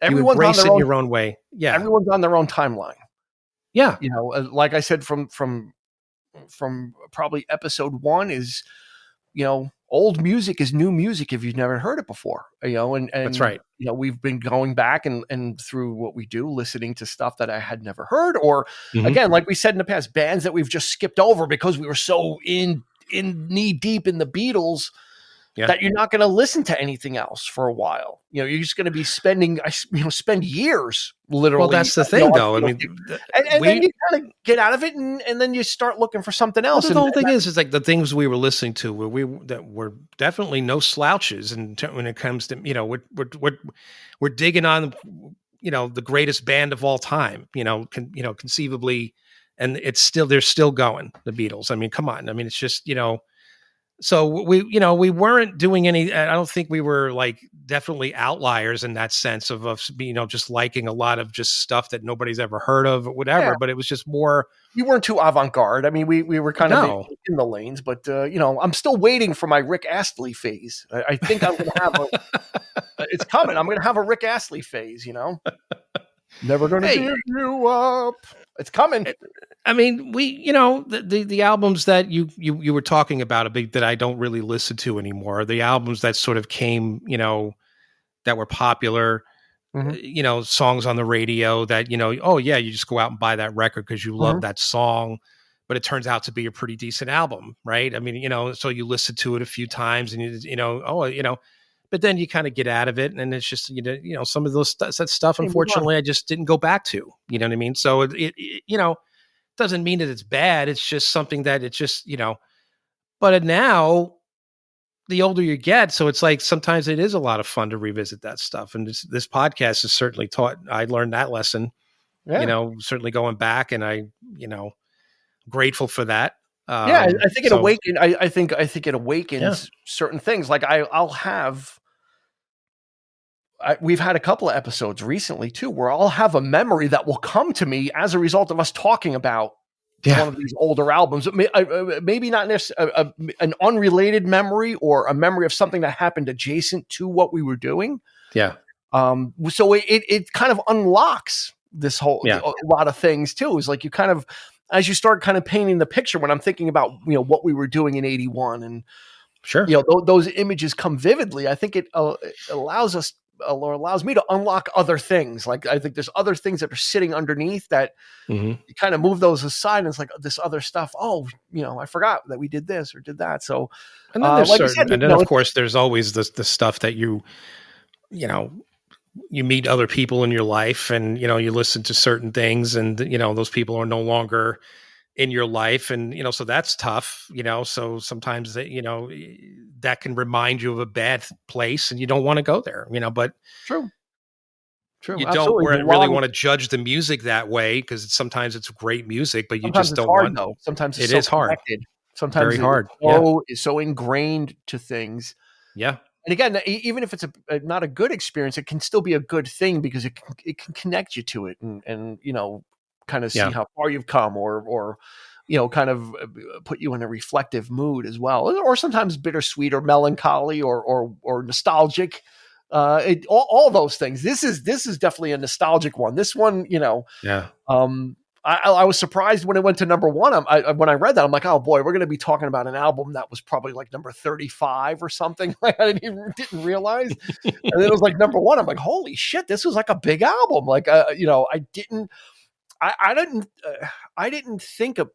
Speaker 1: Everyone's on
Speaker 2: embrace
Speaker 1: their
Speaker 2: it in
Speaker 1: own
Speaker 2: your own way. Yeah.
Speaker 1: everyone's on their own timeline.
Speaker 2: Yeah.
Speaker 1: Like I said, from probably episode 1 is, old music is new music if you've never heard it before,
Speaker 2: That's
Speaker 1: and
Speaker 2: right.
Speaker 1: we've been going back and through what we do, listening to stuff that I had never heard, or
Speaker 2: Hmm.
Speaker 1: again, like we said in the past, bands that we've just skipped over because we were so in knee deep in the Beatles
Speaker 2: Yeah.
Speaker 1: that you're not going to listen to anything else for a while. You're just going to be spend years
Speaker 2: Well,
Speaker 1: literally,
Speaker 2: that's the thing,
Speaker 1: on
Speaker 2: though. I
Speaker 1: music.
Speaker 2: mean,
Speaker 1: And then you kind of get out of it, and then you start looking for something
Speaker 2: well,
Speaker 1: else.
Speaker 2: the
Speaker 1: And
Speaker 2: whole thing is like the things we were listening to that were definitely no slouches, and when it comes to we're digging on the greatest band of all time, conceivably, and they're still going, the Beatles. I mean, come on. I mean, it's just so we weren't doing any. I don't think we were like definitely outliers in that sense of just liking a lot of just stuff that nobody's ever heard of or whatever.
Speaker 1: yeah,
Speaker 2: But it was just more.
Speaker 1: we weren't too avant-garde. I mean, we were kind of
Speaker 2: No.
Speaker 1: in the lanes, but I'm still waiting for my Rick Astley phase. I think I'm going to have it's coming. I'm going to have a Rick Astley phase. Never going to
Speaker 2: Hey,
Speaker 1: give you up. It's coming.
Speaker 2: I mean, the albums that you were talking about a bit that I don't really listen to anymore, the albums that sort of came, that were popular,
Speaker 1: Mm-hmm.
Speaker 2: songs on the radio that, oh yeah, you just go out and buy that record because you love
Speaker 1: Mm-hmm.
Speaker 2: that song, but it turns out to be a pretty decent album, right? I mean, so you listen to it a few times and but then you kind of get out of it, and it's just some of that stuff.
Speaker 1: Hey, move on.
Speaker 2: Unfortunately, I just didn't go back to. You know what I mean? So it doesn't mean that it's bad. It's just something that it's just But now, the older you get, so it's like sometimes it is a lot of fun to revisit that stuff. And this podcast has certainly taught. I learned that lesson.
Speaker 1: Yeah.
Speaker 2: Certainly going back, and I grateful for that.
Speaker 1: Yeah, I think it
Speaker 2: So
Speaker 1: awakened. I think it awakens
Speaker 2: Yeah.
Speaker 1: certain things. Like I'll have. We've had a couple of episodes recently too, where I'll have a memory that will come to me as a result of us talking about one of these older albums. Maybe not necessarily an unrelated memory, or a memory of something that happened adjacent to what we were doing.
Speaker 2: Yeah.
Speaker 1: So it kind of unlocks this whole a lot of things too. Is like you kind of, as you start kind of painting the picture, when I'm thinking about what we were doing in '81, and
Speaker 2: Sure.
Speaker 1: Those images come vividly. I think it allows me to unlock other things. Like I think there's other things that are sitting underneath that you kind of move those aside, and it's like this other stuff. Oh, I forgot that we did this or did that. So,
Speaker 2: And then there's
Speaker 1: like you
Speaker 2: certain,
Speaker 1: said,
Speaker 2: and then of course there's always the stuff that you meet other people in your life, and you listen to certain things, and those people are no longer in your life, and so that's tough, so sometimes that can remind you of a bad place, and you don't want to go there, but
Speaker 1: true,
Speaker 2: you don't
Speaker 1: absolutely.
Speaker 2: really want to judge the music that way, because sometimes it's great music, but you
Speaker 1: Sometimes
Speaker 2: just
Speaker 1: it's
Speaker 2: don't
Speaker 1: hard
Speaker 2: want.
Speaker 1: though. Sometimes it's
Speaker 2: It
Speaker 1: so
Speaker 2: is hard.
Speaker 1: connected. Sometimes
Speaker 2: Very hard.
Speaker 1: it's so ingrained to things.
Speaker 2: Yeah.
Speaker 1: And again, even if it's not a good experience, it can still be a good thing, because it can connect you to it, and kind of see how far you've come, or kind of put you in a reflective mood as well, or sometimes bittersweet or melancholy or nostalgic. All those things. This is definitely a nostalgic one. This one,
Speaker 2: Yeah.
Speaker 1: I was surprised when it went to number 1. When I read that, I'm like, oh boy, we're going to be talking about an album that was probably like number 35 or something. Like I didn't realize, and then it was like number 1. I'm like, holy shit, this was like a big album. Like, I didn't think of.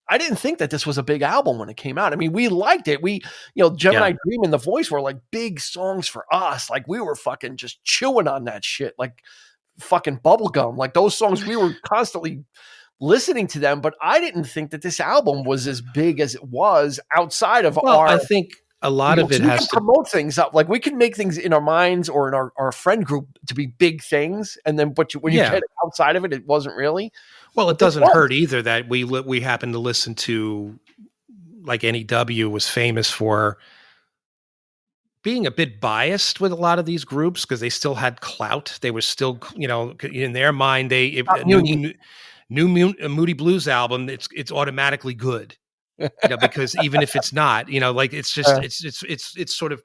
Speaker 1: I didn't think that this was a big album when it came out. I mean, we liked it. We, Gemini Dream and The Voice were like big songs for us. Like we were fucking just chewing on that shit. Like fucking bubblegum. Like those songs, we were constantly listening to them, but I didn't think that this album was as big as it was outside of
Speaker 2: Well,
Speaker 1: our.
Speaker 2: I think a lot of it
Speaker 1: so we
Speaker 2: has
Speaker 1: can
Speaker 2: to,
Speaker 1: promote things up. Like we can make things in our minds or in our friend group to be big things. And then, when you get outside of it, it wasn't really.
Speaker 2: Well, it
Speaker 1: But this
Speaker 2: doesn't
Speaker 1: was.
Speaker 2: hurt either that we happen to listen to, like NEW was famous for being a bit biased with a lot of these groups because they still had clout. They were still, in their mind, Moody Blues album, it's automatically good. Because even if it's not, like it's just it's sort of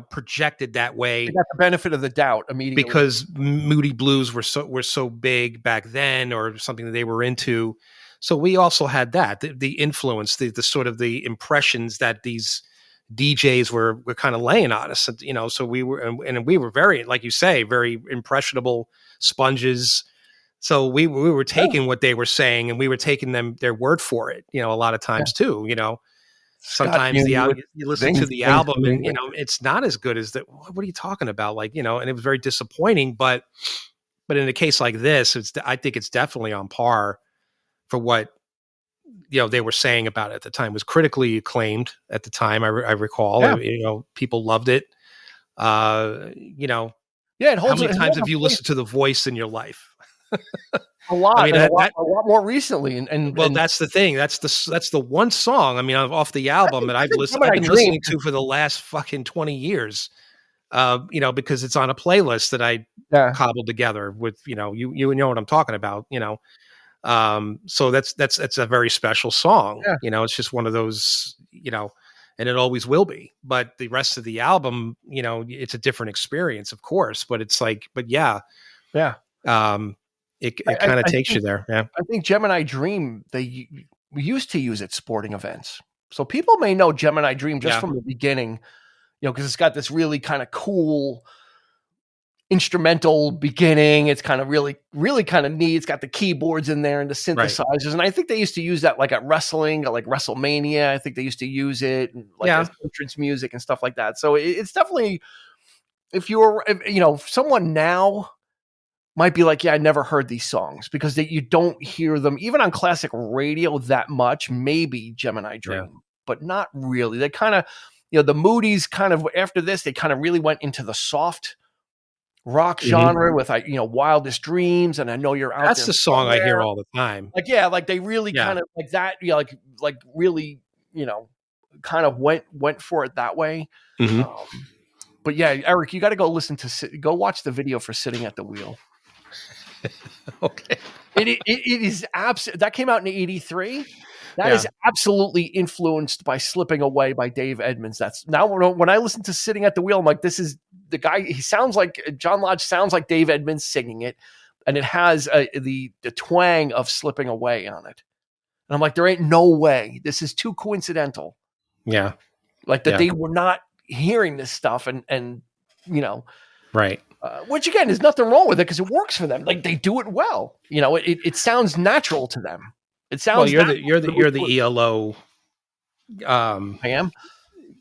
Speaker 2: projected that way.
Speaker 1: They got the benefit of the doubt immediately
Speaker 2: because Moody Blues were so big back then, or something that they were into. So we also had that the influence, the sort of the impressions that these DJs were kind of laying on us. So we were very, like you say, very impressionable sponges. So we were taking what they were saying and we were taking their word for it, a lot of times too, sometimes you listen to the album and, it's not as good as that. What are you talking about? Like, and it was very disappointing, but in a case like this, I think it's definitely on par for what, they were saying about it at the time. It was critically acclaimed at the time. I recall, people loved it. It holds. How many times have you listened to The Voice in your life?
Speaker 1: A lot. I mean, a lot more recently. And
Speaker 2: that's the thing. That's the one song. I mean, off the album that I've been listening to for the last fucking 20 years. Because it's on a playlist that I cobbled together with. You know what I'm talking about. So that's a very special song. Yeah. It's just one of those. And it always will be. But the rest of the album, it's a different experience, of course. But it's like, yeah. It kind of takes you there. Yeah.
Speaker 1: I think Gemini Dream, we used to use at sporting events. So people may know Gemini Dream just from the beginning, because it's got this really kind of cool instrumental beginning. It's kind of really, really kind of neat. It's got the keyboards in there and the synthesizers. Right. And I think they used to use that like at wrestling, like WrestleMania. I think they used to use it and as entrance music and stuff like that. So it's definitely, if someone now might be like, I never heard these songs because you don't hear them even on classic radio that much, maybe Gemini Dream, but not really. They kind of, the Moody's kind of, after this, they kind of really went into the soft rock genre with, Wildest Dreams. And I Know You're Out.
Speaker 2: That's the song I hear all the time.
Speaker 1: Like they really kind of like that, like really, kind of went for it that way. Mm-hmm. But yeah, Eric, you got to go watch the video for Sitting at the Wheel.
Speaker 2: Okay.
Speaker 1: It is that came out in 83. That is absolutely influenced by Slipping Away by Dave Edmunds. That's now when I listen to Sitting at the Wheel, I'm like, this is the guy. He sounds like John Lodge sounds like Dave Edmunds singing it. And it has the twang of Slipping Away on it. And I'm like, there ain't no way. This is too coincidental.
Speaker 2: Yeah.
Speaker 1: Like that they were not hearing this stuff and
Speaker 2: right.
Speaker 1: Which again, there's nothing wrong with it because it works for them. Like they do it well. It sounds natural to them. It sounds.
Speaker 2: Well, you're the ELO.
Speaker 1: I am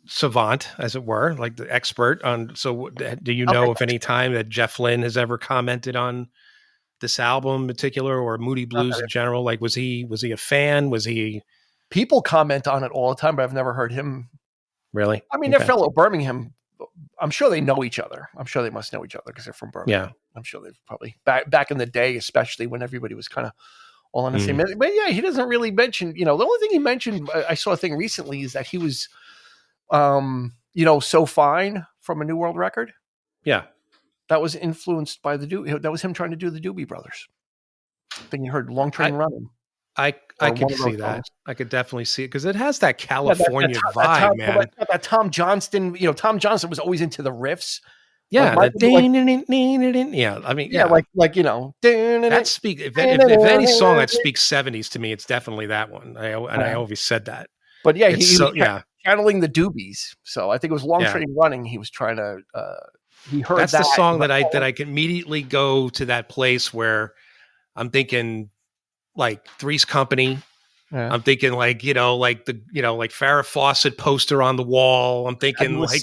Speaker 2: savant, as it were, like the expert on. So, do you know if any time that Jeff Lynne has ever commented on this album in particular, or Moody Blues in general? Like, was he a fan? Was he?
Speaker 1: People comment on it all the time, but I've never heard him.
Speaker 2: Really?
Speaker 1: I mean, they're fellow Birmingham. I'm sure they know each other. I'm sure they must know each other because they're from Birmingham.
Speaker 2: Yeah.
Speaker 1: I'm sure they've probably back in the day, especially when everybody was kind of all on the same. But yeah, he doesn't really mention, the only thing he mentioned, I saw a thing recently is that he was, So Fine from A New World Record.
Speaker 2: Yeah.
Speaker 1: That was influenced by that was him trying to do the Doobie Brothers. I think you heard Long Train Running.
Speaker 2: I could see that. Songs. I could definitely see it because it has that California vibe, man.
Speaker 1: That Tom Johnston, Tom Johnston was always into the riffs.
Speaker 2: Yeah, I mean, that speak. If any song that speaks 70s to me, it's definitely that one. I always said that.
Speaker 1: But yeah, he was channeling the Doobies. So I think it was Long Train Running. He was trying to. He heard
Speaker 2: that's the song that I can immediately go to that place where I'm thinking. Like Three's Company. Yeah. I'm thinking like Farrah Fawcett poster on the wall. I'm thinking like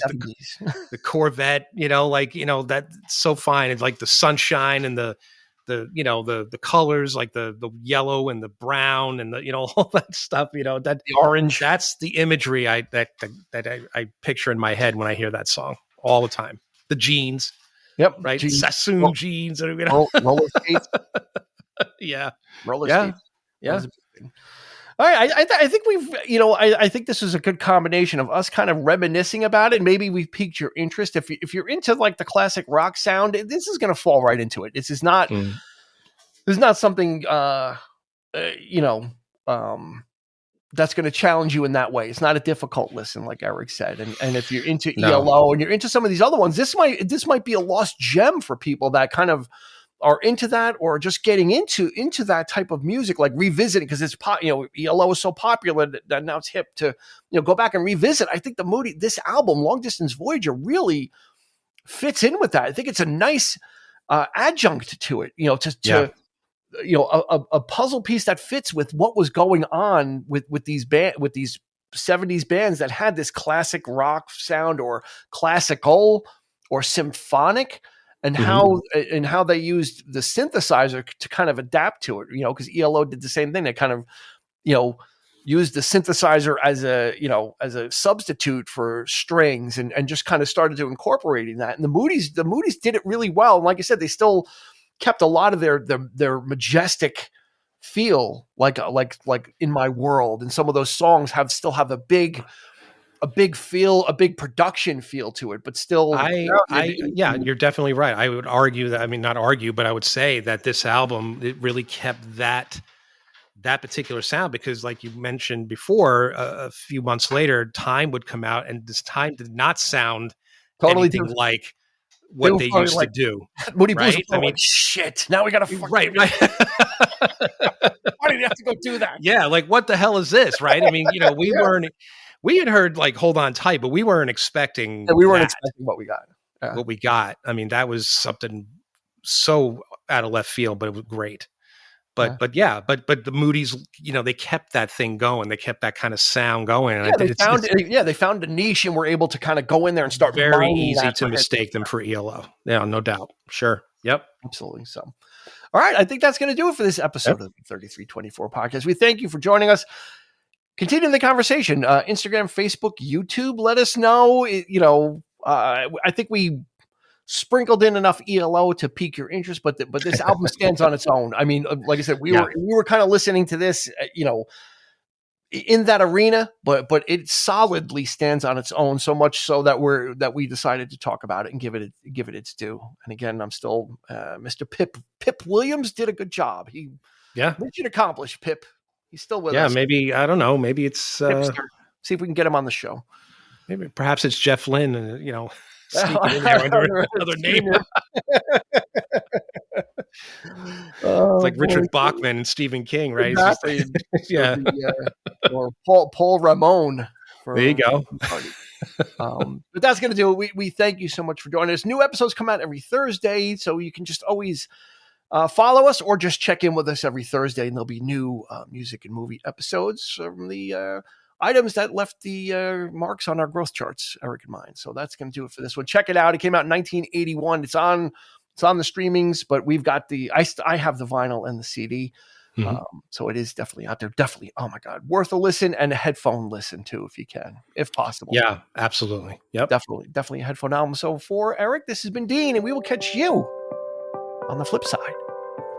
Speaker 2: the Corvette, that's So Fine. It's like the sunshine and the the colors, like the yellow and the brown and the, all that stuff, that
Speaker 1: the orange.
Speaker 2: That's the imagery I picture in my head when I hear that song all the time. The jeans.
Speaker 1: Yep.
Speaker 2: Right.
Speaker 1: Jeans.
Speaker 2: Sassoon jeans.
Speaker 1: Roller skates.
Speaker 2: Yeah.
Speaker 1: Roller
Speaker 2: skates.
Speaker 1: Yeah. All right. I think we've, I think this is a good combination of us kind of reminiscing about it. Maybe we've piqued your interest. If you're into like the classic rock sound, this is going to fall right into it. This is not, this is not something, that's going to challenge you in that way. It's not a difficult listen, like Eric said. And if you're into ELO and you're into some of these other ones, this might be a lost gem for people that kind of are into that, or just getting into that type of music, like revisiting, because it's ELO is so popular that now it's hip to go back and revisit. I think this album, Long Distance Voyager, really fits in with that. I think it's a nice adjunct to it, a puzzle piece that fits with what was going on with these 70s bands that had this classic rock sound or classical or symphonic, and how they used the synthesizer to kind of adapt to it, because ELO did the same thing. They kind of, used the synthesizer as a substitute for strings and just kind of started to incorporating that. And the Moody's did it really well. And like I said, they still kept a lot of their majestic feel, like In My World, and some of those songs still have a big feel, a big production feel to it, but still.
Speaker 2: You're definitely right. I would argue that, not argue, but I would say that this album, it really kept that particular sound, because like you mentioned before, a few months later, Time would come out, and this Time did not sound totally anything like what they used to do.
Speaker 1: Moody Blues, right? Shit. Now we got to
Speaker 2: right.
Speaker 1: Why did you have to go do that?
Speaker 2: Yeah, like what the hell is this, right? We had heard like Hold On Tight, but we weren't expecting.
Speaker 1: Yeah, we weren't expecting what we got.
Speaker 2: Yeah. What we got. That was something so out of left field, but it was great. But the Moody's, they kept that thing going. They kept that kind of sound going. And
Speaker 1: they found a niche, and were able to kind of go in there and start.
Speaker 2: Very easy to mistake them for ELO. Yeah, no doubt. Sure. Yep.
Speaker 1: Absolutely. So, all right. I think that's going to do it for this episode of the 3324 podcast. We thank you for joining us. Continue the conversation. Instagram, Facebook, YouTube. Let us know. I think we sprinkled in enough ELO to pique your interest, but this album stands on its own. Like I said, we were kind of listening to this, in that arena, but it solidly stands on its own. So much so that we decided to talk about it and give it its due. And again, I'm still Mr. Pip Williams did a good job. Mission accomplished. Pip. He's still with us.
Speaker 2: Yeah, maybe, I don't know. Maybe it's... see
Speaker 1: if we can get him on the show.
Speaker 2: Maybe perhaps it's Jeff Lynne, sneaking in there under another name. It's like Richard Bachman and Stephen King, right?
Speaker 1: Exactly. Or Paul Ramon.
Speaker 2: There you go.
Speaker 1: But that's going to do it. We thank you so much for joining us. New episodes come out every Thursday, so you can just always... follow us, or just check in with us every Thursday, and there'll be new music and movie episodes from the items that left the marks on our growth charts, Eric and mine. So that's going to do it for this one. Check it out. It came out in 1981. It's on the streamings, but we've got I have the vinyl and the CD. So it is definitely out there. Definitely, oh my God, worth a listen, and a headphone listen too, if you can, if possible.
Speaker 2: Yeah, absolutely. Yep.
Speaker 1: Definitely a headphone album. So for Eric, this has been Dean, and we will catch you on the flip side.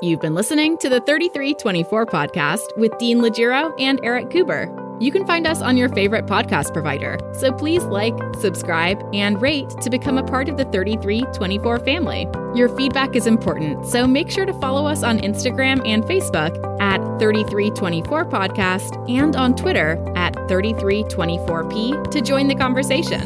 Speaker 3: You've been listening to the 3324 podcast with Dean Legiro and Eric Kuber. You can find us on your favorite podcast provider, so please like, subscribe, and rate to become a part of the 3324 family. Your feedback is important, so make sure to follow us on Instagram and Facebook at 3324 podcast and on Twitter at 3324p to join the conversation.